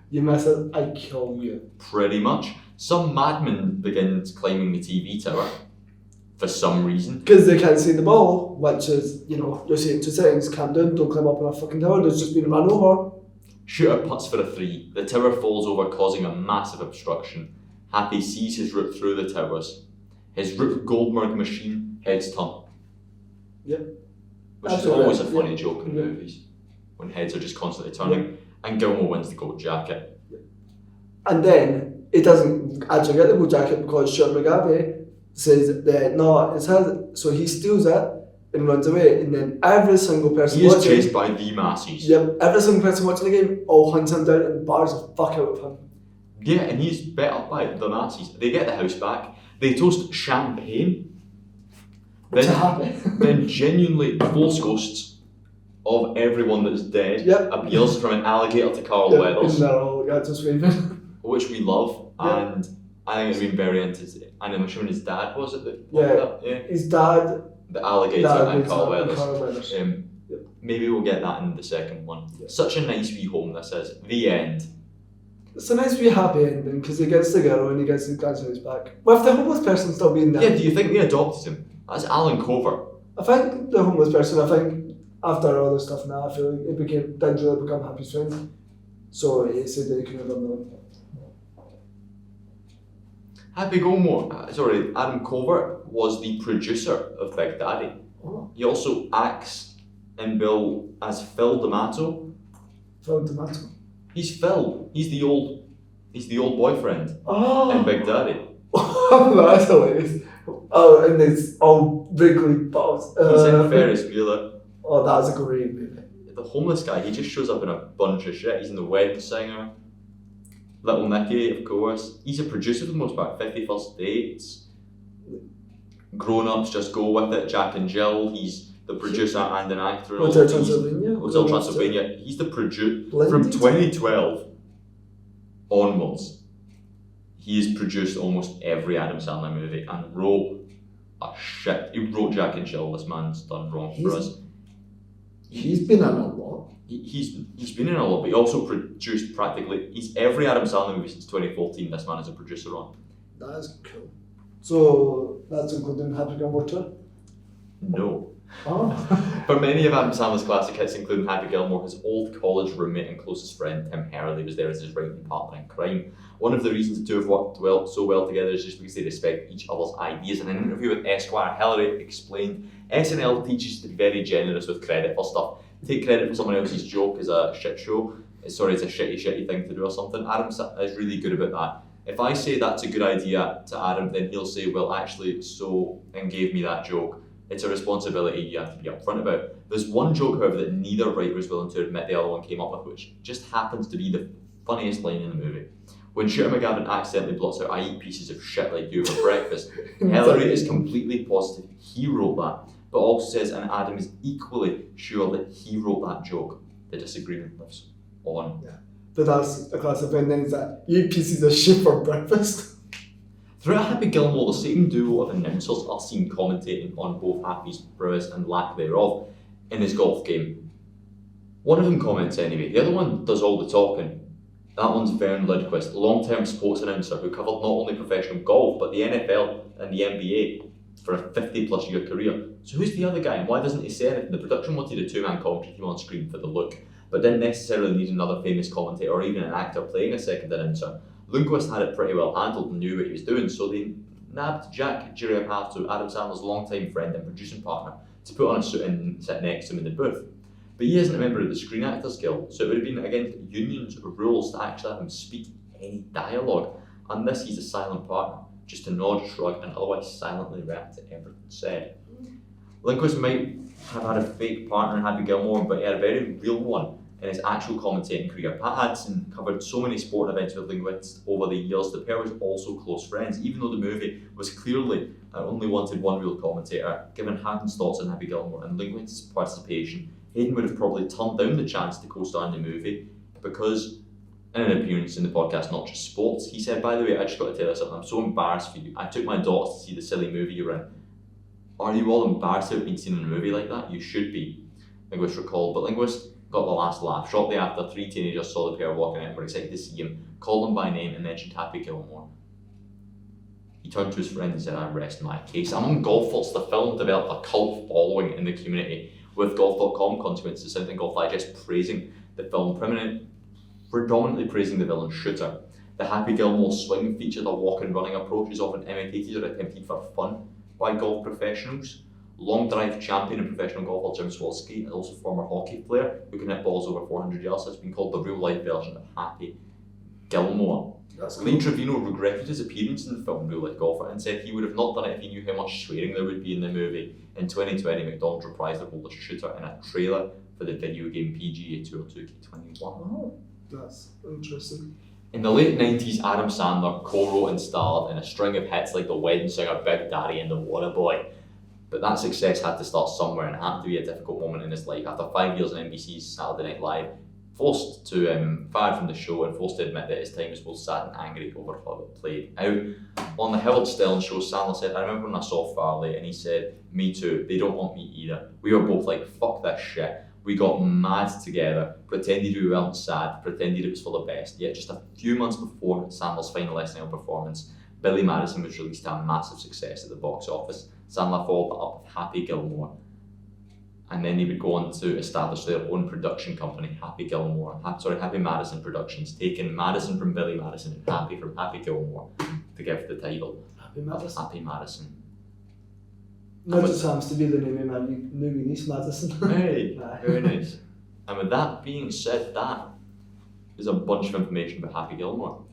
You miss it, I kill you. Pretty much. Some madman begins climbing the TV tower for some reason. Because they can't see the ball, which is, you're saying 2 settings, calm down, don't climb up on a fucking tower, there's just been run over. Shooter puts for a 3. The tower falls over, causing a massive obstruction. Happy sees his route through the towers. His Rip Goldberg machine heads turn. Yep. Which is always a funny joke in movies, when heads are just constantly turning. And Gilmore wins the gold jacket. And then, he doesn't actually get the gold jacket because Stuart McGavie says that no, it's his. So he steals it and runs away, and then every single person He is watching, chased by the masses. yep, every single person watching the game all hunts him down and bars the fuck out of him. Yeah, and he's better by the Nazis. They get the house back. They toast champagne. Then genuinely force ghosts of everyone that's dead Yep. appears from an alligator to Carl Yep, Weathers, and they're all just waving. which we love, Yep. and I think it's been very interesting. And I'm assuming his dad was it that Yeah. His dad, the alligator Dad and is Carl and Weathers. Carl Weathers. Yep. Maybe we'll get that in the second one. Yep. Such a nice wee home this is. The end. It's a nice wee happy ending because he gets the girl and he gets his grandson back. With the homeless person still being there. Yeah, do you think they adopted him? That's Alan Cover. I think the homeless person, I think after all this stuff now, I feel like it didn't really become Happy's friend. So he said that he could have done that. Happy Gilmore, Adam Covert was the producer of Big Daddy. Oh, He also acts in Bill as Phil D'Amato. Phil D'Amato. He's Phil. He's the old boyfriend in Oh, Big Daddy. that's hilarious. Oh, and it's all wriggly balls. He's in Ferris Bueller. Oh, that's a great movie. The homeless guy, he just shows up in a bunch of shit. He's in The Wedding Singer. Little Micky, of course. He's a producer for the most part. 50 First Dates. Grown Ups, Just Go With It. Jack and Jill. He's the producer and an actor. in all Hotel of these. Transylvania. Hotel Transylvania. He's the producer from Blended. 2012 onwards. He has produced almost every Adam Sandler movie and wrote a shit. He wrote Jack and Jill. This man's done wrong for us. He's been in a lot. He's been in a lot, but he also produced practically every Adam Sandler movie since 2014. This man is a producer on. That is cool. So that's including Happy Gilmore too? No. Oh. For many of Adam Sandler's classic hits, including Happy Gilmore, his old college roommate and closest friend Tim Hurley was there as his writing partner in crime. One of the reasons the two have worked so well together is just because they respect each other's ideas. In an interview with Esquire, Hillary explained, SNL teaches to be very generous with credit for stuff. Take credit for someone else's joke is a shit show. It's a shitty thing to do or something. Adam is really good about that. If I say that's a good idea to Adam, then he'll say, well, actually, so, and gave me that joke. It's a responsibility you have to be upfront about. There's one joke, however, that neither writer is willing to admit the other one came up with, which just happens to be the funniest line in the movie. When Shooter McGavin accidentally blots out, I eat pieces of shit like you for breakfast, Hillary is completely positive he wrote that, but also says, and Adam is equally sure that he wrote that joke. The disagreement lives on. Yeah. But that's a classic thing then, is that you eat pieces of shit for breakfast. Throughout Happy Gilmore, the same duo of announcers are seen commentating on both Happy's prowess and lack thereof in his golf game. One of them comments anyway, the other one does all the talking. That one's Vern Lidquist, long-term sports announcer who covered not only professional golf, but the NFL and the NBA for a 50-plus year career. So who's the other guy and why doesn't he say anything? The production wanted a two-man commentary team on screen for the look, but didn't necessarily need another famous commentator or even an actor playing a second announcer. Lundqvist had it pretty well handled and knew what he was doing, so they nabbed Jack Giriapatto, Adam Sandler's longtime friend and producing partner, to put on a suit and sit next to him in the booth. But he isn't a member of the Screen Actors Guild, so it would have been against union's rules to actually have him speak any dialogue. And this, he's a silent partner, just to nod, shrug, and otherwise silently react to everything said. Lundqvist might have had a fake partner in Happy Gilmore, but he had a very real one in his actual commentating career. Pat Hadson covered so many sport events with Lundqvist over the years. The pair was also close friends, even though the movie was clearly only wanted one real commentator. Given Haddon's thoughts on Happy Gilmore and Lundqvist's participation, Hayden would have probably turned down the chance to co-star in the movie because, in an appearance in the podcast Not Just Sports, he said, by the way, I just got to tell you something, I'm so embarrassed for you. I took my daughters to see the silly movie you're in. Are you all embarrassed to have been seen in a movie like that? You should be, Lundqvist recalled, but Lundqvist got the last laugh. Shortly after, 3 teenagers saw the pair walking out and were excited to see him, called him by name and mentioned Happy Gilmore. He turned to his friend and said, I rest my case. Among golfers, the film developed a cult following in the community, with Golf.com consequences to Southern Golf Digest praising the film, predominantly praising the villain Shooter. The Happy Gilmore swing featured a walk and running approach is often imitated or attempted for fun by golf professionals. Long drive champion and professional golfer Jim Swarovski, and also former hockey player who can hit balls over 400 yards, has been called the real life version of Happy Gilmore. That's Lee cool. Trevino regretted his appearance in the film Rule Like Offer and said he would have not done it if he knew how much swearing there would be in the movie. In 2020, McDonald reprised the role as shooter in a trailer for the video game PGA Tour 2K21. Oh, that's interesting. In the late 90s, Adam Sandler co-wrote and starred in a string of hits like The Wedding Singer, Big Daddy and The Waterboy. But that success had to start somewhere and it happened to be a difficult moment in his life. After 5 years on NBC's Saturday Night Live, fired from the show and forced to admit that his time was both sad and angry over how it played out. On the Howard Stern show, Sandler said, I remember when I saw Farley and he said, me too, they don't want me either. We were both like, fuck this shit. We got mad together, pretended we weren't sad, pretended it was for the best. Yet just a few months before Sandler's final SNL performance, Billy Madison was released to a massive success at the box office. Sandler followed that up with Happy Gilmore. And then they would go on to establish their own production company, Happy Madison Productions, taking Madison from Billy Madison and Happy from Happy Gilmore to give the title Happy Madison. Happy Madison. That just happens to be the name of my new niece, Madison. Hey, Aye. very nice. And with that being said, that is a bunch of information about Happy Gilmore.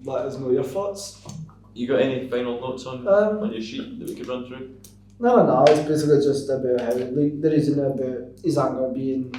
Let us know your thoughts. You got any final notes on your sheet that we could run through? No, it's basically just about how the reason about his anger being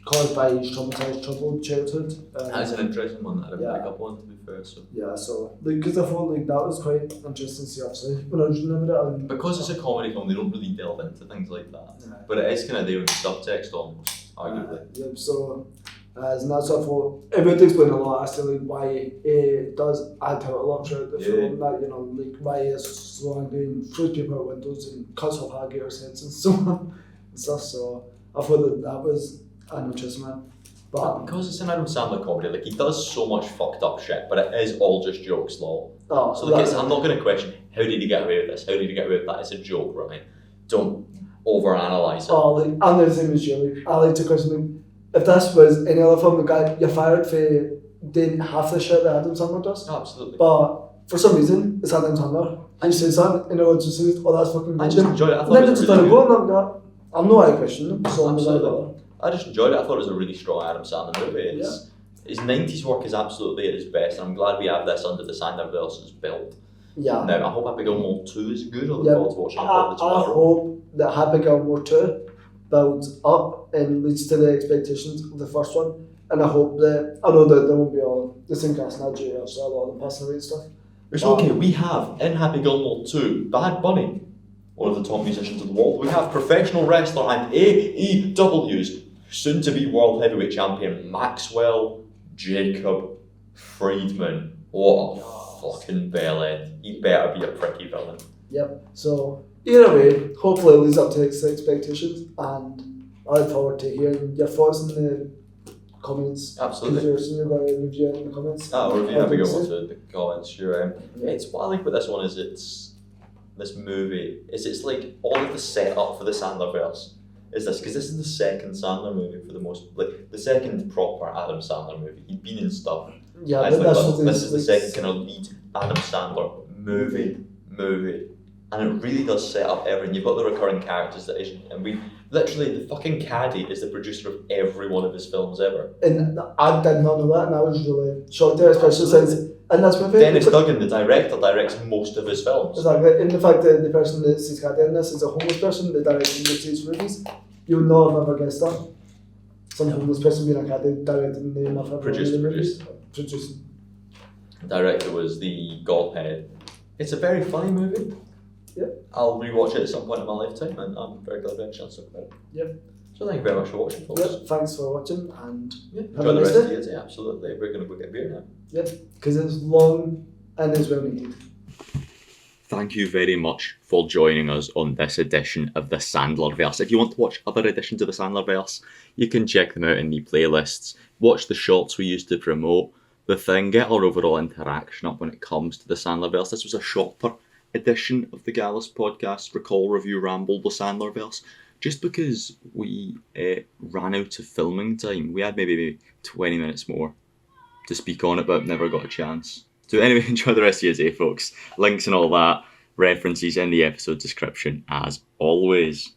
caused by his traumatized, troubled childhood. That's an interesting one that I didn't Yeah. pick up on, to be fair. So. Yeah, so because I thought that was quite interesting to see, obviously, when I was reading about it. And, Because it's a comedy film, they don't really delve into things like that. Yeah. But it is kind of there with subtext almost, arguably. yeah, so and that's what I thought. It would explain a lot as to like why it does add to it a lot throughout the film. That like why it's so angry and throws people out windows and cuts off alligators' heads and so on and stuff. So I thought that was an interesting one. But Because it's an Adam Sandler comedy, like he does so much fucked up shit, but it is all just jokes, lol. So like I'm not going to question how did he get away with this, how did he get away with that. It's a joke, right? Don't overanalyze it. And the same as you. I like to question if this was any other film, the guy you're fired for doing half the shit that Adam Sandler does. Absolutely. But for some reason, it's Adam Sandler. And he says that, and everyone just says, oh, that's fucking I just golden. enjoyed it. I And thought then it they was just really let it good. go, and I'm not going to question them. So I'm Absolutely. like, I just enjoyed it. I thought it was a really strong Adam Sandler movie. His 90s work is absolutely at his best, and I'm glad we have this under the Sandlerverse's belt. yeah. Now, I hope Happy Gilmore 2 is good. I look Yeah, forward to watching I it tomorrow. hope that Happy Gilmore 2 builds up and leads to the expectations of the first one. And I hope that, I know that there won't be all the same cast in Nigeria, so a lot of them passing away and stuff. It's okay, we have in Happy Gilmore 2, Bad Bunny, one of the top musicians of the world. We have professional wrestler and AEW's soon to be world heavyweight champion Maxwell Jacob Friedman. What a fucking bellend. He better be a pricky villain. Yep. So either way, hopefully it lives up to expectations, and I look forward to hearing your thoughts in the comments. Absolutely. Because you're going to review it in the comments. Oh, review Happy What do you Gilmore say? 2 in the comments, sure. It's what I like about this one is this movie it's like all of the setup for the Sandlerverse is this, because this is the second Sandler movie for the most, like the second proper Adam Sandler movie. He'd been in stuff. Yeah, I but think that's what this is the second kind of lead Adam Sandler movie, and it really does set up everything. You've got the recurring characters that is, and we literally the fucking caddy is the producer of every one of his films ever. And I did not know that, and I was really shocked there, especially since in this movie. Dennis Duggan, the director, directs most of his films. Exactly, and the fact that the person that sees Caddy in this is a homeless person that directing the movies, you would not have ever guessed that. Some homeless person being a Caddy directing the movie. Producing. Director was the Godhead. It's a very funny movie. Yep. I'll rewatch it at some point in my lifetime, and I'm very glad we had a chance to talk about it. Yep. So thank you very much for watching, folks. Yep, thanks for watching, and have Enjoy a the nice rest of day. your day. Absolutely. We're going to go get beer now. Yep, because it's long and it's well needed. Thank you very much for joining us on this edition of the Sandlerverse. If you want to watch other editions of the Sandlerverse, you can check them out in the playlists. Watch the shorts we used to promote the thing, get our overall interaction up when it comes to the Sandlerverse. This was a shorter edition of the Gallus podcast, Recall, Review, Ramble, the Sandlerverse. Just because we ran out of filming time. We had maybe 20 minutes more to speak on it, but never got a chance. So anyway, enjoy the rest of your day, folks. Links and all that, references in the episode description as always.